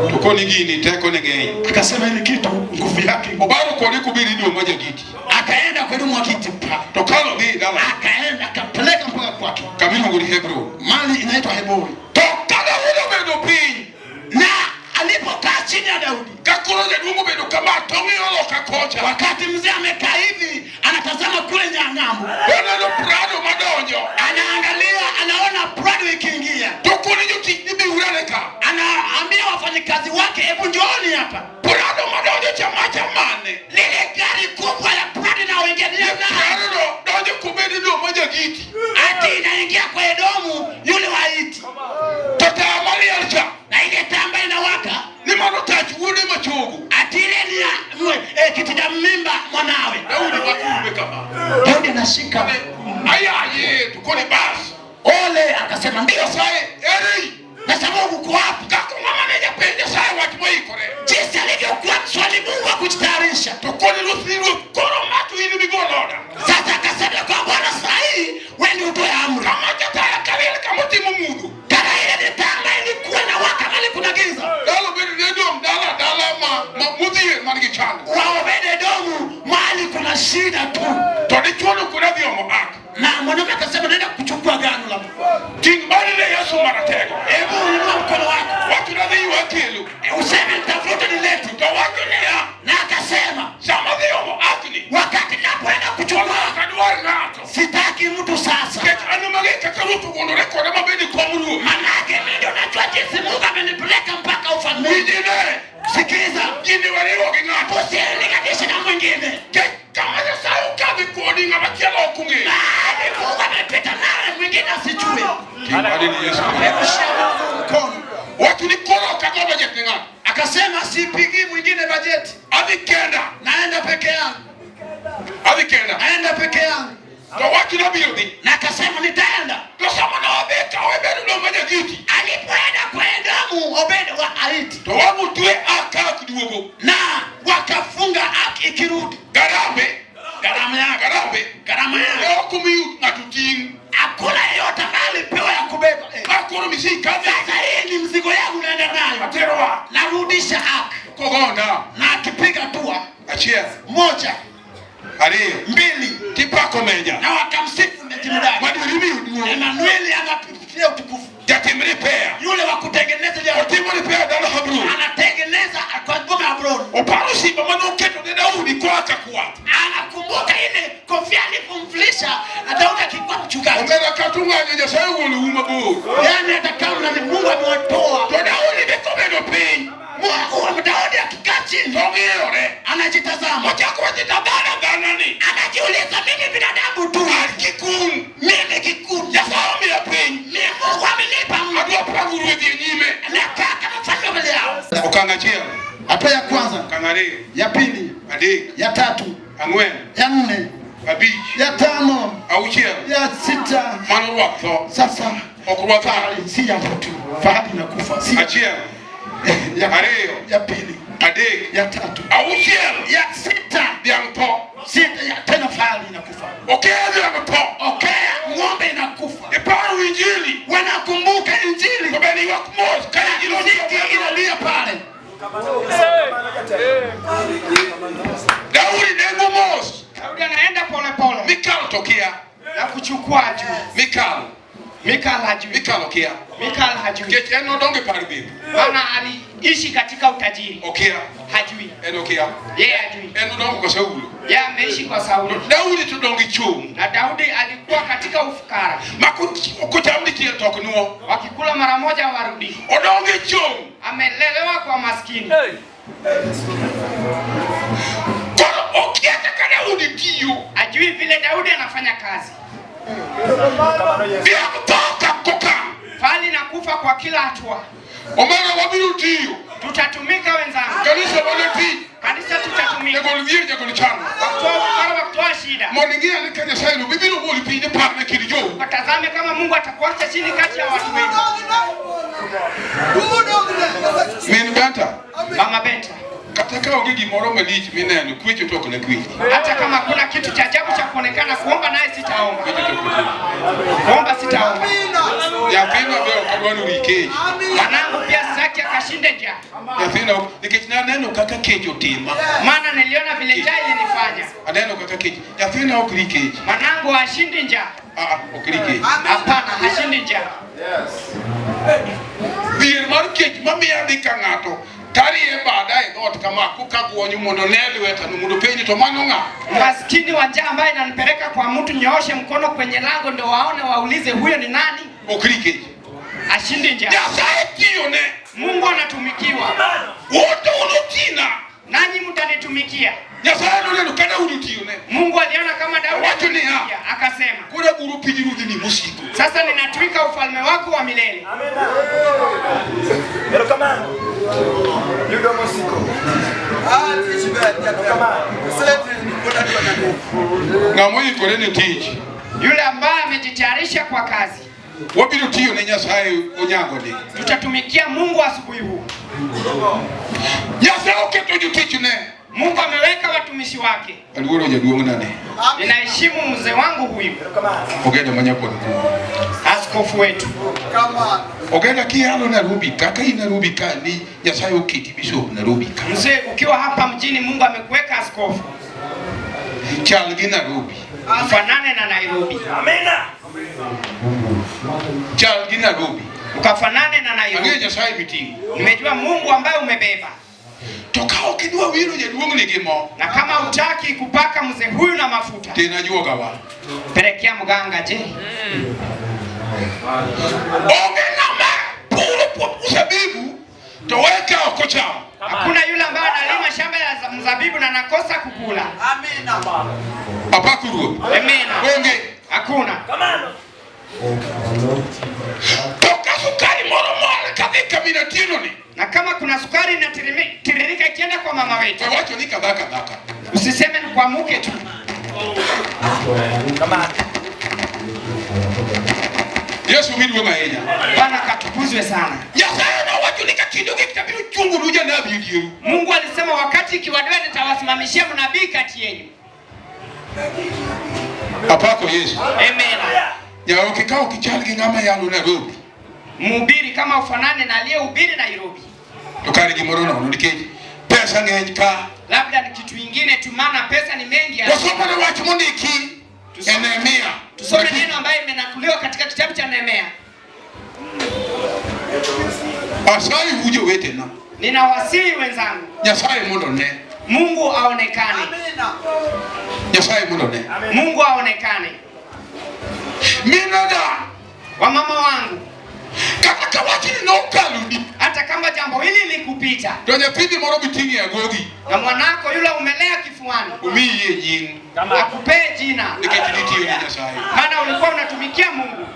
Tukoni gini teko negei. Akasema ile kitu nguvu yake. Obaro koni kubiri ndio moja giti. Akaenda kwa mwa kiti pa. Tokalo bi dala. Akaenda akapeleka mpaka kwake. Kamino nguri Hebron. Mali inaitwa Hebron. Tokalo huyo bedo piny. Na alipokaa chini ya Daudi, Kakuro ya dungu bedo kama tongi yolo kakocha. wakati mzee amekaa hivi anatazama kule nyangambo, Neno prado madonjo. anaangalia, anaona Prado ikiingia. Tukuni yuti nibi ureleka. Anaambia wafanyikazi wake, hebu njooni hapa. Prado madonjo chamacha mane. Lile gari kubwa la Prado inaoingia ndani. Prado donjo kubedi ndio moja giti. Ati inaingia kwa Edomu yule wa Hiti. Tata amali alcha. Na ile tamba inawaka. Ni mano tachi wune machogu. Ati ile ni kiti cha mimba mwanawe. Daudi makumbe kama. Daudi anashika. Ayaye tukoni basi. Ole akasema ndio Nyasaye eri. na sababu uko wapi? Kako mama neja pe Nyasaye watu moikore. Jinsi alivyokuwa mswali Mungu akujitayarisha. Tukoni rusiru koro matu ili migoloda. Sasa akasema kwa Bwana sahi wewe ndio utoe amri. Kama jataya kawele kama timu Mungu. Kana ile tanga ilikuwa na waka mali kuna giza. Dalo bedi ndio dala ma mudhie mangi changu. Waobede domu mali kuna shida tu. Todi chuno kuna vyomo aka. Na mwanamke akasema naenda kuchukua gano la Mungu. King bali le Yesu maratego. Hebu inua mkono wako. Watu na dhiwa kilu. Useme nitafuta nilete. Ndo watu ni ya. Na akasema Sama vyomo akni. wakati napoenda kuchukua Kaduari nato. sitaki mtu sasa. Kete anumage kakarutu gondore kone mabeni komuru. Manake mimi ndio najua jinsi Mungu amenipeleka mpaka ufalme. Mijine. Sikiza. Jini waliwo kingato. Usilinganishe na mwingine. Kama Nyasaye ukavi kuodi nga bachelo okungi. Bali Mungu amepita naye mwingine asijue. King bali ni Yesu. Hebu shika mkono. Watu ni koro kagoma jetinga. Akasema sipigi mwingine bajeti. Adi kenda. Naenda peke yangu. Adi kenda. Naenda peke yangu. Ndo watu na biyobi. Na akasema nitaenda. Ndo sama na wabeka webedu ndo maja giti. Alipoenda kwa Edomu Obedi wa Haiti. Ndo wabu tuwe aka kiduogo. Na wakafunga aki ikirudi. Garambe. Gharama yake. Gharama yake. Leo kumiyu na tuting. Hakuna yeyote alipewa ya kubeba. Makoro misika. Sasa hii ni mzigo yangu naenda nayo. Ateroa. Narudisha aki. Kogonda. Na akipiga tua. Achia. Moja. Ariyo. Mbili. Tipako meja. Na wakamsifu mejimedari. Madurimi uduo. Emanueli anapitia utukufu. Jatimri pea. Yule wa kutengeneza ya Otimri pea dala habru. anatengeneza kwa ngome ya Abroni. Oparo simba manoketo de Daudi kwa akakuata. Anakumbuka ile kofia alipomflisha na Daudi akikuwa mchungaji. Omera katunga Nyasaye wole uma bo. Yaani hata kama ni Mungu amewatoa. To Daudi bekomedo piny. Mungu Daudi akikaa chini anajitazama. Anajiuliza mimi binadamu tu. Mimi kikuni. Ni Mungu amenipa. Nataka mfalme mbele yao. Ukangachia. Hatua ya kwanza. Kangare. Ya pili. Adek. Ya tatu. Angwen. Ya nne. Abich. Ya tano. Auchia. Ya sita. Mano wakto. Sasa Okuwa fahari si ya mtu. Fahari inakufa. Si Achia. ya Areo. ya pili. Adek. Ya tatu. Auchia. Ya sita. Diampo. Sita ya tena fahari inakufa. Okay, diampo. Okay, ng'ombe inakufa. Iparu injili. Wanakumbuka injili. Kubeni wakmos. Kaya Muziki inalia pale. Daudi nengo mos. Daudi anaenda pole pole. Mikal tokia. Na kuchukua juu. Mikal. Mikal hajui. Mikal okia. Mikal hajui. Kech eno donge parbi. Maana aliishi katika utajiri. Okia. Hajui. Eno okia. Yeye hajui. Eno donge kwa Sauli. Yeye ameishi kwa Sauli. Daudi tu donge chung. Na Daudi alikuwa katika ufukara. Makutamdi kia toknuo. Wakikula mara moja warudi. Odonge chung. Amelelewa kwa maskini. Kwa okia taka Daudi tiyo. Ajui vile Daudi anafanya kazi. Vya kutoka kuka. Fali na kufa kwa kila hatua. Omega wabiru tiyo. Tutatumika wenzangu. Kanisa waleti. Kanisa tutatumika. Jagol vier jagol chana. Wakitoa ufukara wakitoa shida. Moningia ni kanya sailu. Bibiru woli pinde parne kirijo. Watazame kama Mungu atakuacha chini kati ya watu wengi. Min banta. Mama Benta. Kataka ogigi moro malich mineno kwicho tok na kwichi. Hata kama kuna kitu cha ajabu cha kuonekana, kuomba naye sitaomba. Kuomba sitaomba. Ya pima beo kadwanu rikeji. Mwanangu pia sitaki akashinde njaa. Ya pina nikech na neno kaka kejo tima. Maana niliona vile njaa ilinifanya. Aneno kaka keji. Ya pina ok rikeji. Mwanangu hashindi njaa. Ok rikeji. Hapana, hashindi njaa. Bir mar keji mamiya dika ngato. Tari e baadaye dot kama kukaguonyu mondo neli weta numudo penyi to mano nga. Maskini wa njaa ambaye inanipeleka kwa mtu nyooshe mkono kwenye lango ndio waone waulize huyo ni nani? Okrikeji. Ashindi njaa. Ya sae tiyo ne. Mungu anatumikiwa. Wote unutina. Nanyi mtanitumikia. Ya sae nolenu kada unutiyo ne. Mungu aliona kama Daudi Watu ni ha. akasema, Kuna guru pijirugi ni musiku. sasa ninatwika ufalme wako wa milele. Pero come on. Yudo musiko. Ngamo ikore ne tich. Yule ambaye amejitayarisha kwa kazi. Wabiro tiyo ne Nyasaye onyago ni. Tutatumikia Mungu asubuhi huu. Nyasaye oketo jotich ne. Mungu ameweka watumishi wake. Aluoro jaduong nane. Ninaheshimu mzee wangu huyu. Ogenda manyapon. Askofu wetu. Ogenda kialo Nairobi kaka ina Nairobi kani Nyasaye oketi bishop Nairobi. Mzee, ukiwa hapa mjini Mungu amekuweka askofu. Chal gi Nairobi. Ufanane na Nairobi. Amina. Chal gi Nairobi. Ukafanane na Nairobi. Ange Nyasaye mitingo. Nimejua Mungu ambaye umebeba. To ka okidwa wiro jaduong ni gimo. Na kama hutaki kupaka mzee huyu na mafuta, Tena juoga wa. pelekea mganga je. Onge ngama puro po usabibu to weka okochao. Hakuna yule ambaye analima shamba la mzabibu na nakosa kukula. Apakuru. Amina. Onge. Hakuna. Come on. Toka sukari moro moro kadika minatino ni. Na kama kuna sukari inatiririka ikienda kwa mama wetu, Wacho ni kadaka daka. usiseme ni kwa mke tu. Come on. Yesu miduwe mahenya. Bwana katukuzwe sana. Nyasaye na wacho ni kakindo kitabiru chungu nuja na bidiyo. Mungu alisema wakati ikiwadia nitawasimamishia mnabii kati yenu. Apako Yesu. Amen. Ya ukikao kichali gi ngama yalo Nairobi. Mhubiri kama ufanane na aliyehubiri Nairobi. Tukari gi moro no ndikeji. Pesa ng'eny ka. Labda ni kitu kingine tu, maana pesa ni mengi. Wasoma na wacho mondiki. Nehemia. Tusome neno ambayo imenakuliwa katika kitabu cha Nehemia. Asayi hujo wetena. Ninawasihi wenzangu, Nyasaye mondo ne. Mungu aonekane. Nyasaye mondo ne. Mungu aonekane. Minada. Wamama wangu, Kaka kawachi ni no kaludi. hata hata kama jambo hili likupita, to nyathini moro bitingi agogi, na mwanako yule umelea kifuani, umiye nying, akupee jina, nikech nitiyo ni Nyasaye. maana ulikuwa unatumikia Mungu.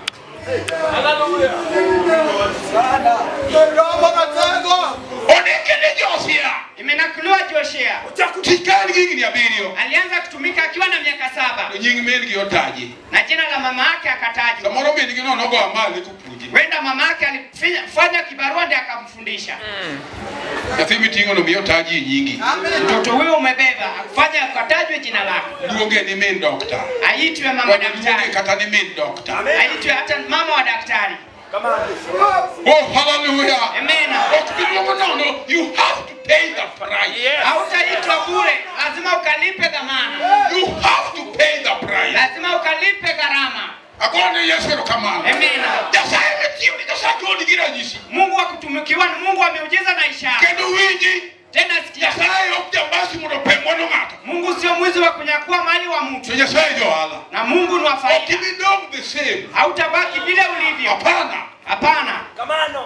Onekene Josia, Imenakuliwa Joshua tikani gigi ni abirio, alianza kutumika akiwa na miaka 7, nying mengi otaji, na jina la mama yake akatajwa. samoro mengi nogo amali kupuji, Wenda mama yake alifanya kibarua ndiye akamfundisha. nyathi mitingo no miyo taji nyingi, Mtoto huyo umebeba akufanya akatajwe jina lako, luonge ni min doctor, aitwe mama daktari, kata ni min doctor, aitwe hata mama wa daktari. oh hallelujah, Amen. no, you have to pay the price. Hautaitwa bure, lazima ukalipe dhamana. You have to pay the price. Lazima ukalipe gharama. Agone Yesu kamano. Amen. Nyasaye metiyo ni Nyasaye jodi gira nyisi. Mungu wa kutumikiwa ni Mungu wa miujiza na ishara. Kendo winji. Tena sikia. Nyasaye okjambasi mudo pemwa no ng'ato. Mungu sio mwizi wa kunyakua mali wa mtu. So Nyasaye johala. Na Mungu ni wa faida. Okibidong the same. Hautabaki vile ulivyo. Hapana. Hapana. Kamano.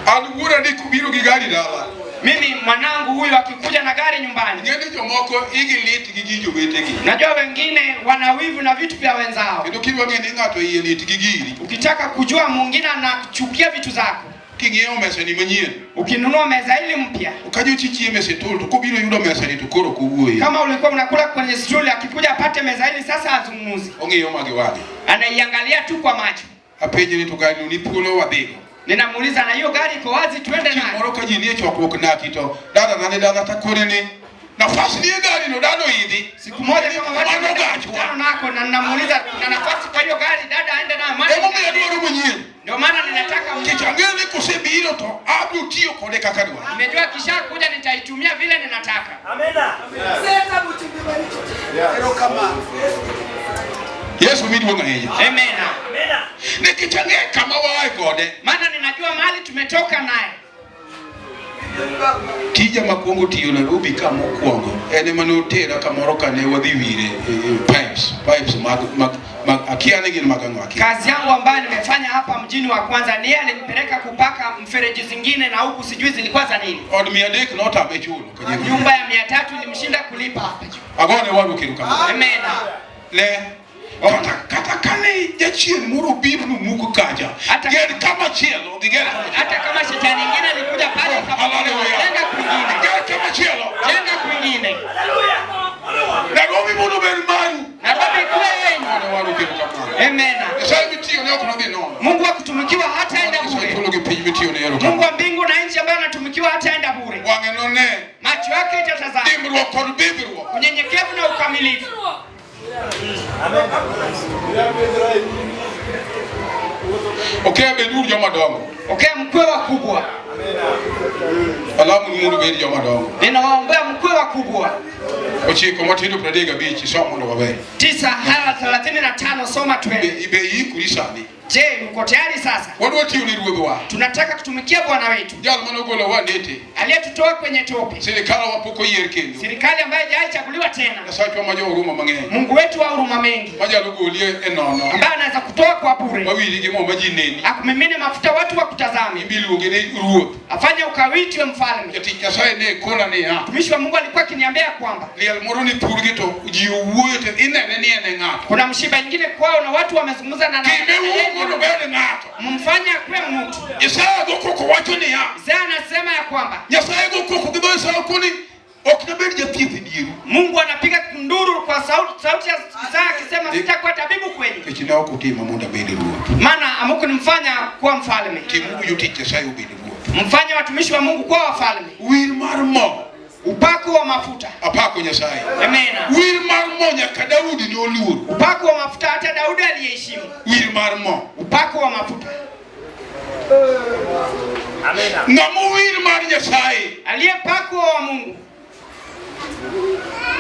Alugura ni kubiro gi gari dala. Mimi mwanangu huyu akikuja na gari nyumbani. Ngeni jomoko igi lit gi gijo wetegi. Najua wengine wana wivu na vitu vya wenzao. Kendo kiwa ngeni ng'ato iye lit gi giri. Ukitaka kujua mwingine anachukia vitu zako. King'iewo mesa ni manyien. Ukinunua meza hili mpya. Ukajo chichie mesa tol to kubiro yudo mesa ni to koro kuwuoye. Kama ulikuwa unakula kwenye stuli, akikuja apate meza hili sasa azungumuzi. Ong'iyo magi wagi. Anaiangalia tu kwa macho. Apenje ni to gari ni pulo wadhigo. Ninamuuliza na hiyo gari iko wazi tuende nayo. Moro ka jini chokruok na kito. Dada nani dada takore ni. Nafasi ni gari no dado hivi. Siku moja kama watu wanakutana nako na ninamuuliza na nafasi kwa hiyo gari dada aende nayo maana. Emo mimi ndio mwenyewe. Ndio maana ninataka kichangeni kusebiro to abu tio kode kakadwa. Nimejua kisha kuja nitaitumia vile ninataka. Amena. Sasa butimbe ero kama. Yesu midwo ng'enya. Amen. Amena. Nikichange kama wae kode. Maana ninajua mahali tumetoka naye. Tija makwongo tiyo Nairobi kama okwongo. Ene manotera kamoro kane wadhi wire pipes mag akiane gin magangwa. Kazi yangu ambayo nimefanya hapa mjini wa kwanza ni yale nipeleka kupaka mfereji zingine na huku sijui zilikuwa za nini. Od 300 nota amechulo. Nyumba ya 300 ilimshinda kulipa hapa juu. Agone wadu kiruka. Amen. Le kata kane jachien moro bibnu muko kaja. Geri kama chielo, digera. Hata kama shetani nyingine alikuja pale jenga kwingine. Geri kama chielo. Jenga kwingine. Nairobi muno berimani. Nairobi kwenye. Agone wadu kiruka. Amen. Sasa mitio leo kuna vino. Mungu wa kutumikiwa hata enda bure. Mungu wa mbingu na nchi ambaye anatumikiwa hata enda bure. Wange none. Macho yake itatazama. Dimro kod bibro. Unyenyekevu na ukamilifu. Okay, bedur joma dongo. Okay, mkwe wakubwa. Alamu mundu bedi joma dongo. Ninawaombea mkwe wakubwa. Ochiko matindo 35 somo ndo babe. 9:35 soma twende. Ibe yi kulisani. Je, uko tayari sasa? Wadwa tiyo ni ruodho wa. Tunataka kutumikia Bwana wetu. Jal manogola wa nete. Aliyetutoa kwenye tope. Serikali wapoko yier kendo. Serikali ambayo haijachaguliwa tena. Nasachwa majo huruma mang'eny. Mungu wetu wa huruma mengi. Majalo golie enono. Ambaye anaweza kutoa kwa bure. Mawili gi mo majineni. Akumimine mafuta watu wa kutazama. Ibiluonge ni ruoth. Afanye ukawitwe mfalme. Jatich Nyasaye ne kona ni ya. Mtumishi wa Mungu alikuwa akiniambia kwamba liel moro ni purgi to ji owuoyo to inene ni ene ng'ato. kuna mshiba nyingine kwao na watu wamezungumza na Kime uogo bede ng'ato. mumfanye akwe mtu. Isaya gokoko wacho ni ya. Isaya anasema ya kwamba Nyasaye gokoko gido Isaya kuni oknabed jathieth dieru. Mungu anapiga nduru kwa sauti ya Isaya akisema sitakuwa tabibu kwenu. Kechina okutima mondo abed ruoth. Maana hamukunimfanya kuwa mfalme. Timuyo tich Nyasaye obed ruoth. Mfanye watumishi wa Mungu kuwa wafalme. Wir mar mo. Upako wa mafuta. Apako Nyasaye. Amen. Wir mar mo nyaka Daudi ne oluor. Upako wa mafuta hata Daudi aliheshimu. Wir mar mo. Upako wa mafuta. Amena. Ngamo wir mar Nyasaye. Aliyepako wa Mungu.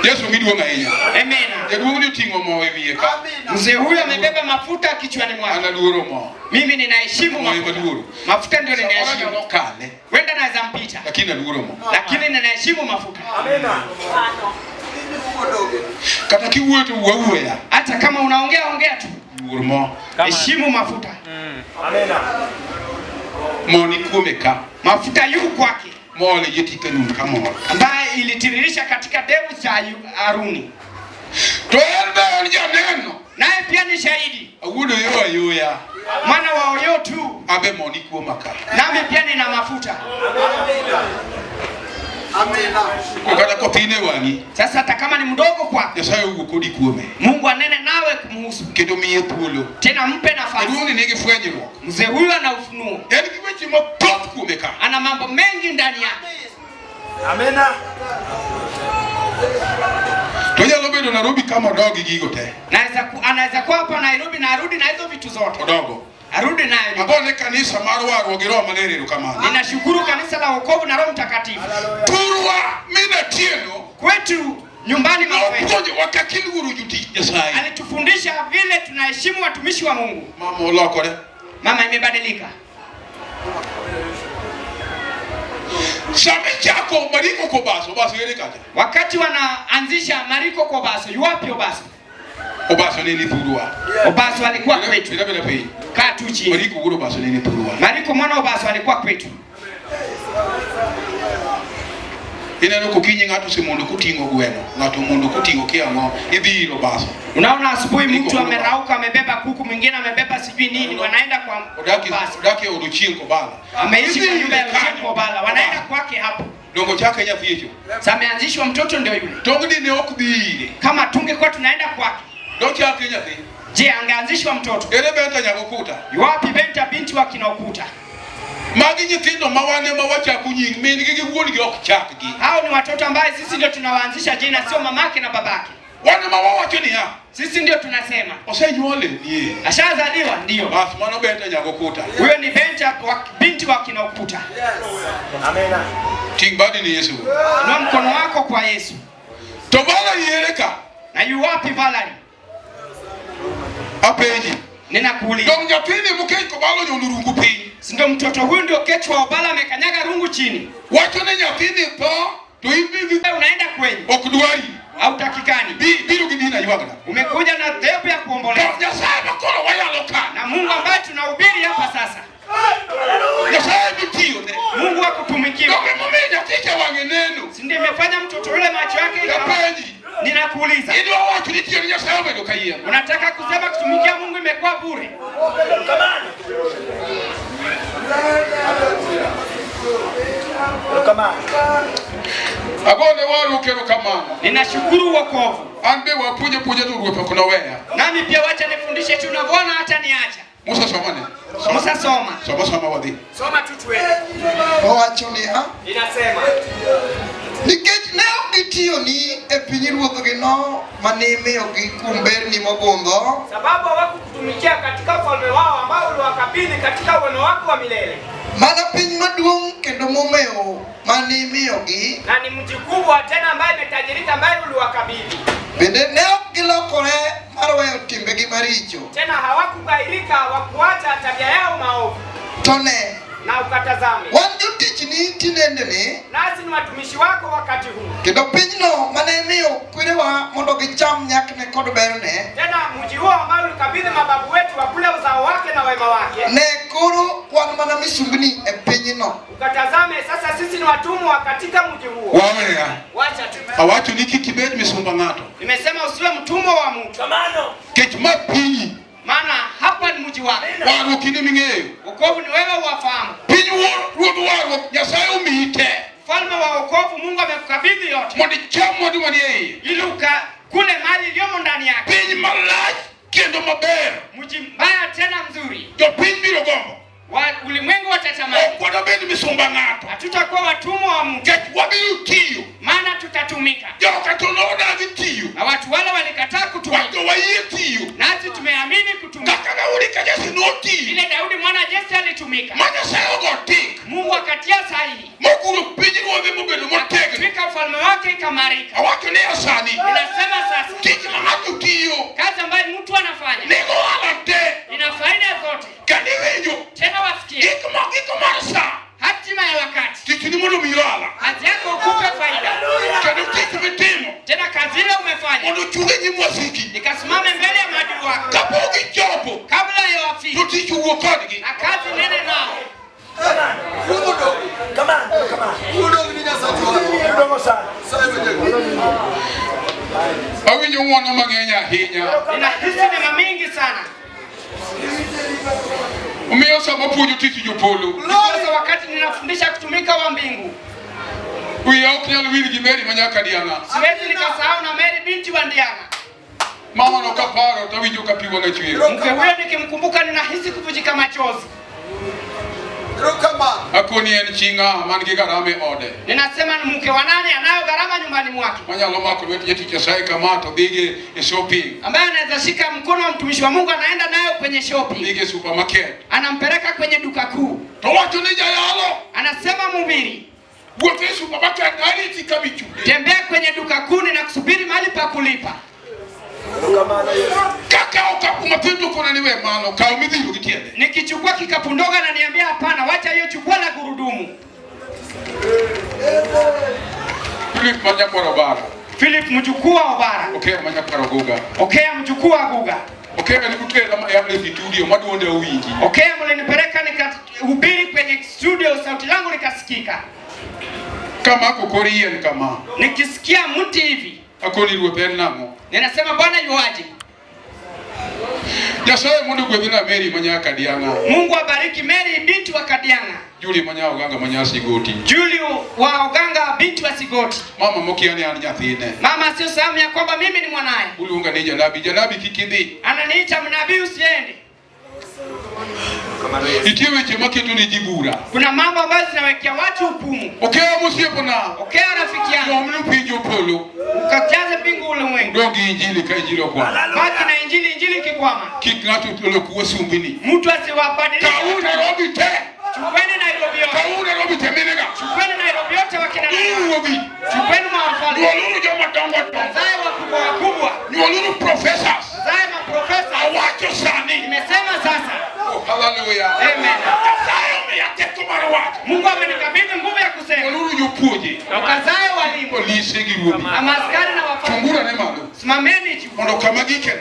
Yesu miduonga ahinya. Amen. Jaduong ni tingo mo e wiye ka. Mzee huyu amebeba mafuta kichwani mwake. Analuoro mo. Mimi ninaheshimu mafuta. Mafuta ndio ninaheshimu. Kale. Wenda naweza mpita. Lakini analuoro mo. Lakini ninaheshimu mafuta. Amena. Kata kiwuoto wuoya. Hata kama unaongea tu. Urmo. Heshimu mafuta. Amena. Moni kuomeka. Mafuta yu kwake. Mole yetika nun kamo. Ambaye ilitiririsha katika devu za Haruni. Toenda neno. Naye pia ni shahidi. Awudo yoya. Mwana wa Oyo tu. Abe moni kuomaka. Nami pia nina mafuta. Amena. Ukata kopine wangi. Sasa hata kama ni mdogo kwako. Nyasaye ukodi kuome. Mungu anene nawe kumhusu. Kendo miye pulo. Tena mpe nafasi. Eduni nige fwenjiro. Mzee huyu ana ufunuo. Yani kiwechi motop kuomeka. Ana mambo mengi ndani yake. Amena. Toja lobedo Nairobi kama dogi gigo te. Anaweza kuwa hapa Nairobi na arudi na hizo vitu zote. Odogo. Arudi nayo. Abone kanisa marwa rogero malerero kama. Ninashukuru kanisa la wokovu na Roho Mtakatifu. Turwa mina tieno. Kwetu nyumbani mwetu. Mpoje wakakili urujuti Nyasaye. Alitufundisha vile tunaheshimu watumishi wa Mungu. Mama ulokore. Mama imebadilika. Shame chako mariko kobaso baso yele kaje. Wakati wanaanzisha Mariko Kobaso, yuwapi Obaso? Obaso nini turwa. Obaso alikuwa kwetu. Bila pei. Kaa tu chini. Mariko guro baso nini turwa. Mariko mwana Obaso alikuwa kwetu. Ina nuko kinyi ngatu si mundu kutingo gweno. Ngatu mundu kutingo kiango ibiro baso. Unaona asubuhi mtu amerauka amebeba kuku, mwingine amebeba sijui nini, wanaenda kwa Obaso. Odake oduchinko bala. Ameishi kwa nyumba ya Oduchinko bala. Wanaenda kwake hapo. Dongo chake nya viecho. Sasa ameanzishwa mtoto ndio yule. Tongdi ne okubire. Kama tungekuwa tunaenda kwake. Dongo chake nya vi. Je, angeanzishwa mtoto? Ele benta nya kukuta. Yuwapi benta binti wa Kinaokuta? Magi nyithindo mawane mawacha kunying min gi wuon gi ok chak gi. Hao ni watoto ambaye sisi ndio tunawaanzisha jina, sio mamake na babake. Wana mawacho ni ya. Sisi ndio tunasema. Osenyole ni. Ashazaliwa ndio. Bas mano benta nya kukuta. Huyo ni benta wa binti wa Kinaokuta. Amena. Ting badi ni Yesu. Inua mkono wako kwa Yesu. To bala yereka. Na yuwapi Valerie? Apeji. Ninakuuliza. Dong japini mukei ko balo nyonurungu pi. Ndio mtoto huyu ndio kechu wa Obala amekanyaga rungu chini. Wacho ne nyathini po to ibi Unaenda kwenye okdwari au takikani. Biro gidina ywagna. Umekuja na dhehebu ya kuomboleza. Nyasaye makoro wayalo ka. Na Mungu ambaye tunahubiri hapa sasa. Nyasaye bitiyo ne. Mungu akutumikiwa. Doge mumenya ticha wange neno. Si ndio imefanya mtoto yule macho yake Yapeji. Ninakuuliza. Ndio wacho nitiyo Nyasaye obedo kayia. Unataka kusema kutumikia Mungu imekuwa bure? Kama. Agone waru kero kamano. Ninashukuru wokovu. Ambe wapunye punye tu ruope kuna wea. Nami pia wacha nifundishe tunavyoona hata niacha. Musa somane. Musa soma. Soma wadhi. Soma tu tuende. Owacho ni ha? Inasema. Nikech ne okitiyo ni e pinyruodh gi no manimiyo gi kuom berni mogundho. Sababu hawakukutumikia katika ufalme wao ambao uliwakabidhi katika uweno wako wa milele. Mana piny maduong' kendo momewo manimiyo gi. Na ni mji kubwa tena ambaye imetajirika ambaye uliwakabidhi. Bende ne ok gilokore mar weyo timbegi maricho. Tena hawakugairika wakuacha tabia yao maovu. To ne Na ukatazame. wan jotichni tinende ni. Nasi ni watumishi wako wakati huu. Kendo pinyno mane imiyo kwerewa mondo gicham nyakne kod berne. Tena mji huo ambao ulikabidhi mababu wetu wakule uzao wake na wema wake. Ne koro wan mana misumbni e pinyno. Ukatazame sasa sisi ni watumwa katika mji huo. Wawea. Wacha tu. Awacho niki kibet misumba ngato. Nimesema usiwe mtumwa wa mtu. Kamano. Kech mapinyi. Maana hapa ni mji wako. Waru kini mingeyo. Wokovu ni wewe uwafahamu. Pinyi ruodu waru Nyasaye umite. Ufalme wa wokovu Mungu amekukabidhi yote. Mondi cham wadu manie. Ili kule mali iliyomo ndani yake. Pinyi malach kendo maber. Mji mbaya tena mzuri. Jo pinyi biro gombo. Ulimwengu watatamani. Okwada bedi misumba ngato. Hatutakuwa watumwa wa mtu. Kech wabiru tiyo. Maana tutatumika. Jo katono odagi tiyo. Na watu wale walikataa kutumika. Wajo waye tiyo. Nasi tumeamini kutumika. Kaka uli kajasi no tiyo. Ile Daudi mwana Jesse alitumika. Manya sayo gotik. Mungu akatia sahihi. Mokuru pinyi ruodhi mubedo motege. Akatwika ufalme wake ikamarika. Awacho ni asani. Inasema sasa. Tich mang'ato tiyo. Kazi ambayo mtu anafanya. Nego alate. Ina faida zote. Kani winjo. Tena wasikie. Giko marsa. Hatima ya wakati. Tich ni mondo miyala. Kazi yako ukupe faida. Kendo tich mitimo. Tena kazi kodgi. Na kazi nene nao. Come on. Udogo sana. Awinjo ng'wono mang'eny ahinya. Ninahisi neema mingi sana. Umiyo sama puonjo tich jopolo. Sasa wakati ninafundisha kutumika wa mbingu. Wiya ok nyal wil gi Mary manyaka Diana. Siwezi nikasahau na Mary binti wa Ndiana. Mama no kaparo tawinjo ka pi wang'a chwiro. Mke huyo nikimkumbuka ninahisi kuvujika machozi. Akoni en chinga man gi garama e ode. Ninasema ni mke wa nani anayo gharama nyumbani mwake. Manyalo mako lwet jatich Nyasaye kama to dhige e shopping. Ambaye anaweza shika mkono wa mtumishi wa Mungu anaenda nayo kwenye shopping. Dhige supermarket. Anampeleka kwenye duka kuu. To wacho ni jayalo. Anasema mhubiri, wuotho e supermarket ariti kabichu. tembea kwenye duka kuu na kusubiri mahali pa kulipa. Kaka ukapumapendo kuna niwe mano ka umidhiru gitiende. Nikichukua kikapu ndogo na niambia hapana, wacha hiyo chukua la gurudumu. Philip Manyakoro Bara. Philip mjukuu wa Obara. Okay, Manyakoro Guga. Okay, mjukuu wa Guga. Okay, nilikutela ya studio madonde wingi. Okay, mlinipeleka nikahubiri kwenye studio, sauti langu likasikika. Kama kokoria ni kama. Nikisikia mti hivi. Akoni ruoth en nang'o. Ninasema Bwana yuaje? Nyasaye mondo gwedhna Mary manyaka Diana. Mungu abariki Mary binti wa Kadianga. Julie manya Oganga manya Sigoti. Julie wa Oganga binti wa Sigoti. Mama mokiani an nyathine. Mama sio sahamu ya kwamba mimi ni mwanae. Uliunga ni janabi. Janabi kikidhi. Ananiita mnabii usiende. Itie weche maketo ni jibura. Kuna mambo ambayo zinawekea watu hukumu. Okay, mosiepona. Okay, rafiki yangu. Nomlu pinjo polo. Ukajaze mbingu ulimwengu. Dongi injili ka injili kwa. Baki na injili kikwama. Kik ng'ato olokuwa sumbini. Mtu asiwabadilishe. Kauna Nairobi te. Chukweni Nairobi yote. Kauna Nairobi te menega. Chukweni Nairobi yote wakina nani. Nairobi. Chukweni mawafalme. Nyolunu joma dongo. Zae wakubwa. Nyolunu professors. Zae maprofesa. Awacho sani. Nimesema sasa. Oh, hallelujah. Amen. Nyasaye omiyateto mar wacho. Mungu amenikabidhi nguvu ya kusema. Nyolunu jopuonje. Ukazae walimu. Polise gi ruobi. Ama askari na wafalme. Chungura ne malo. Simameni juu. Mondo kama gike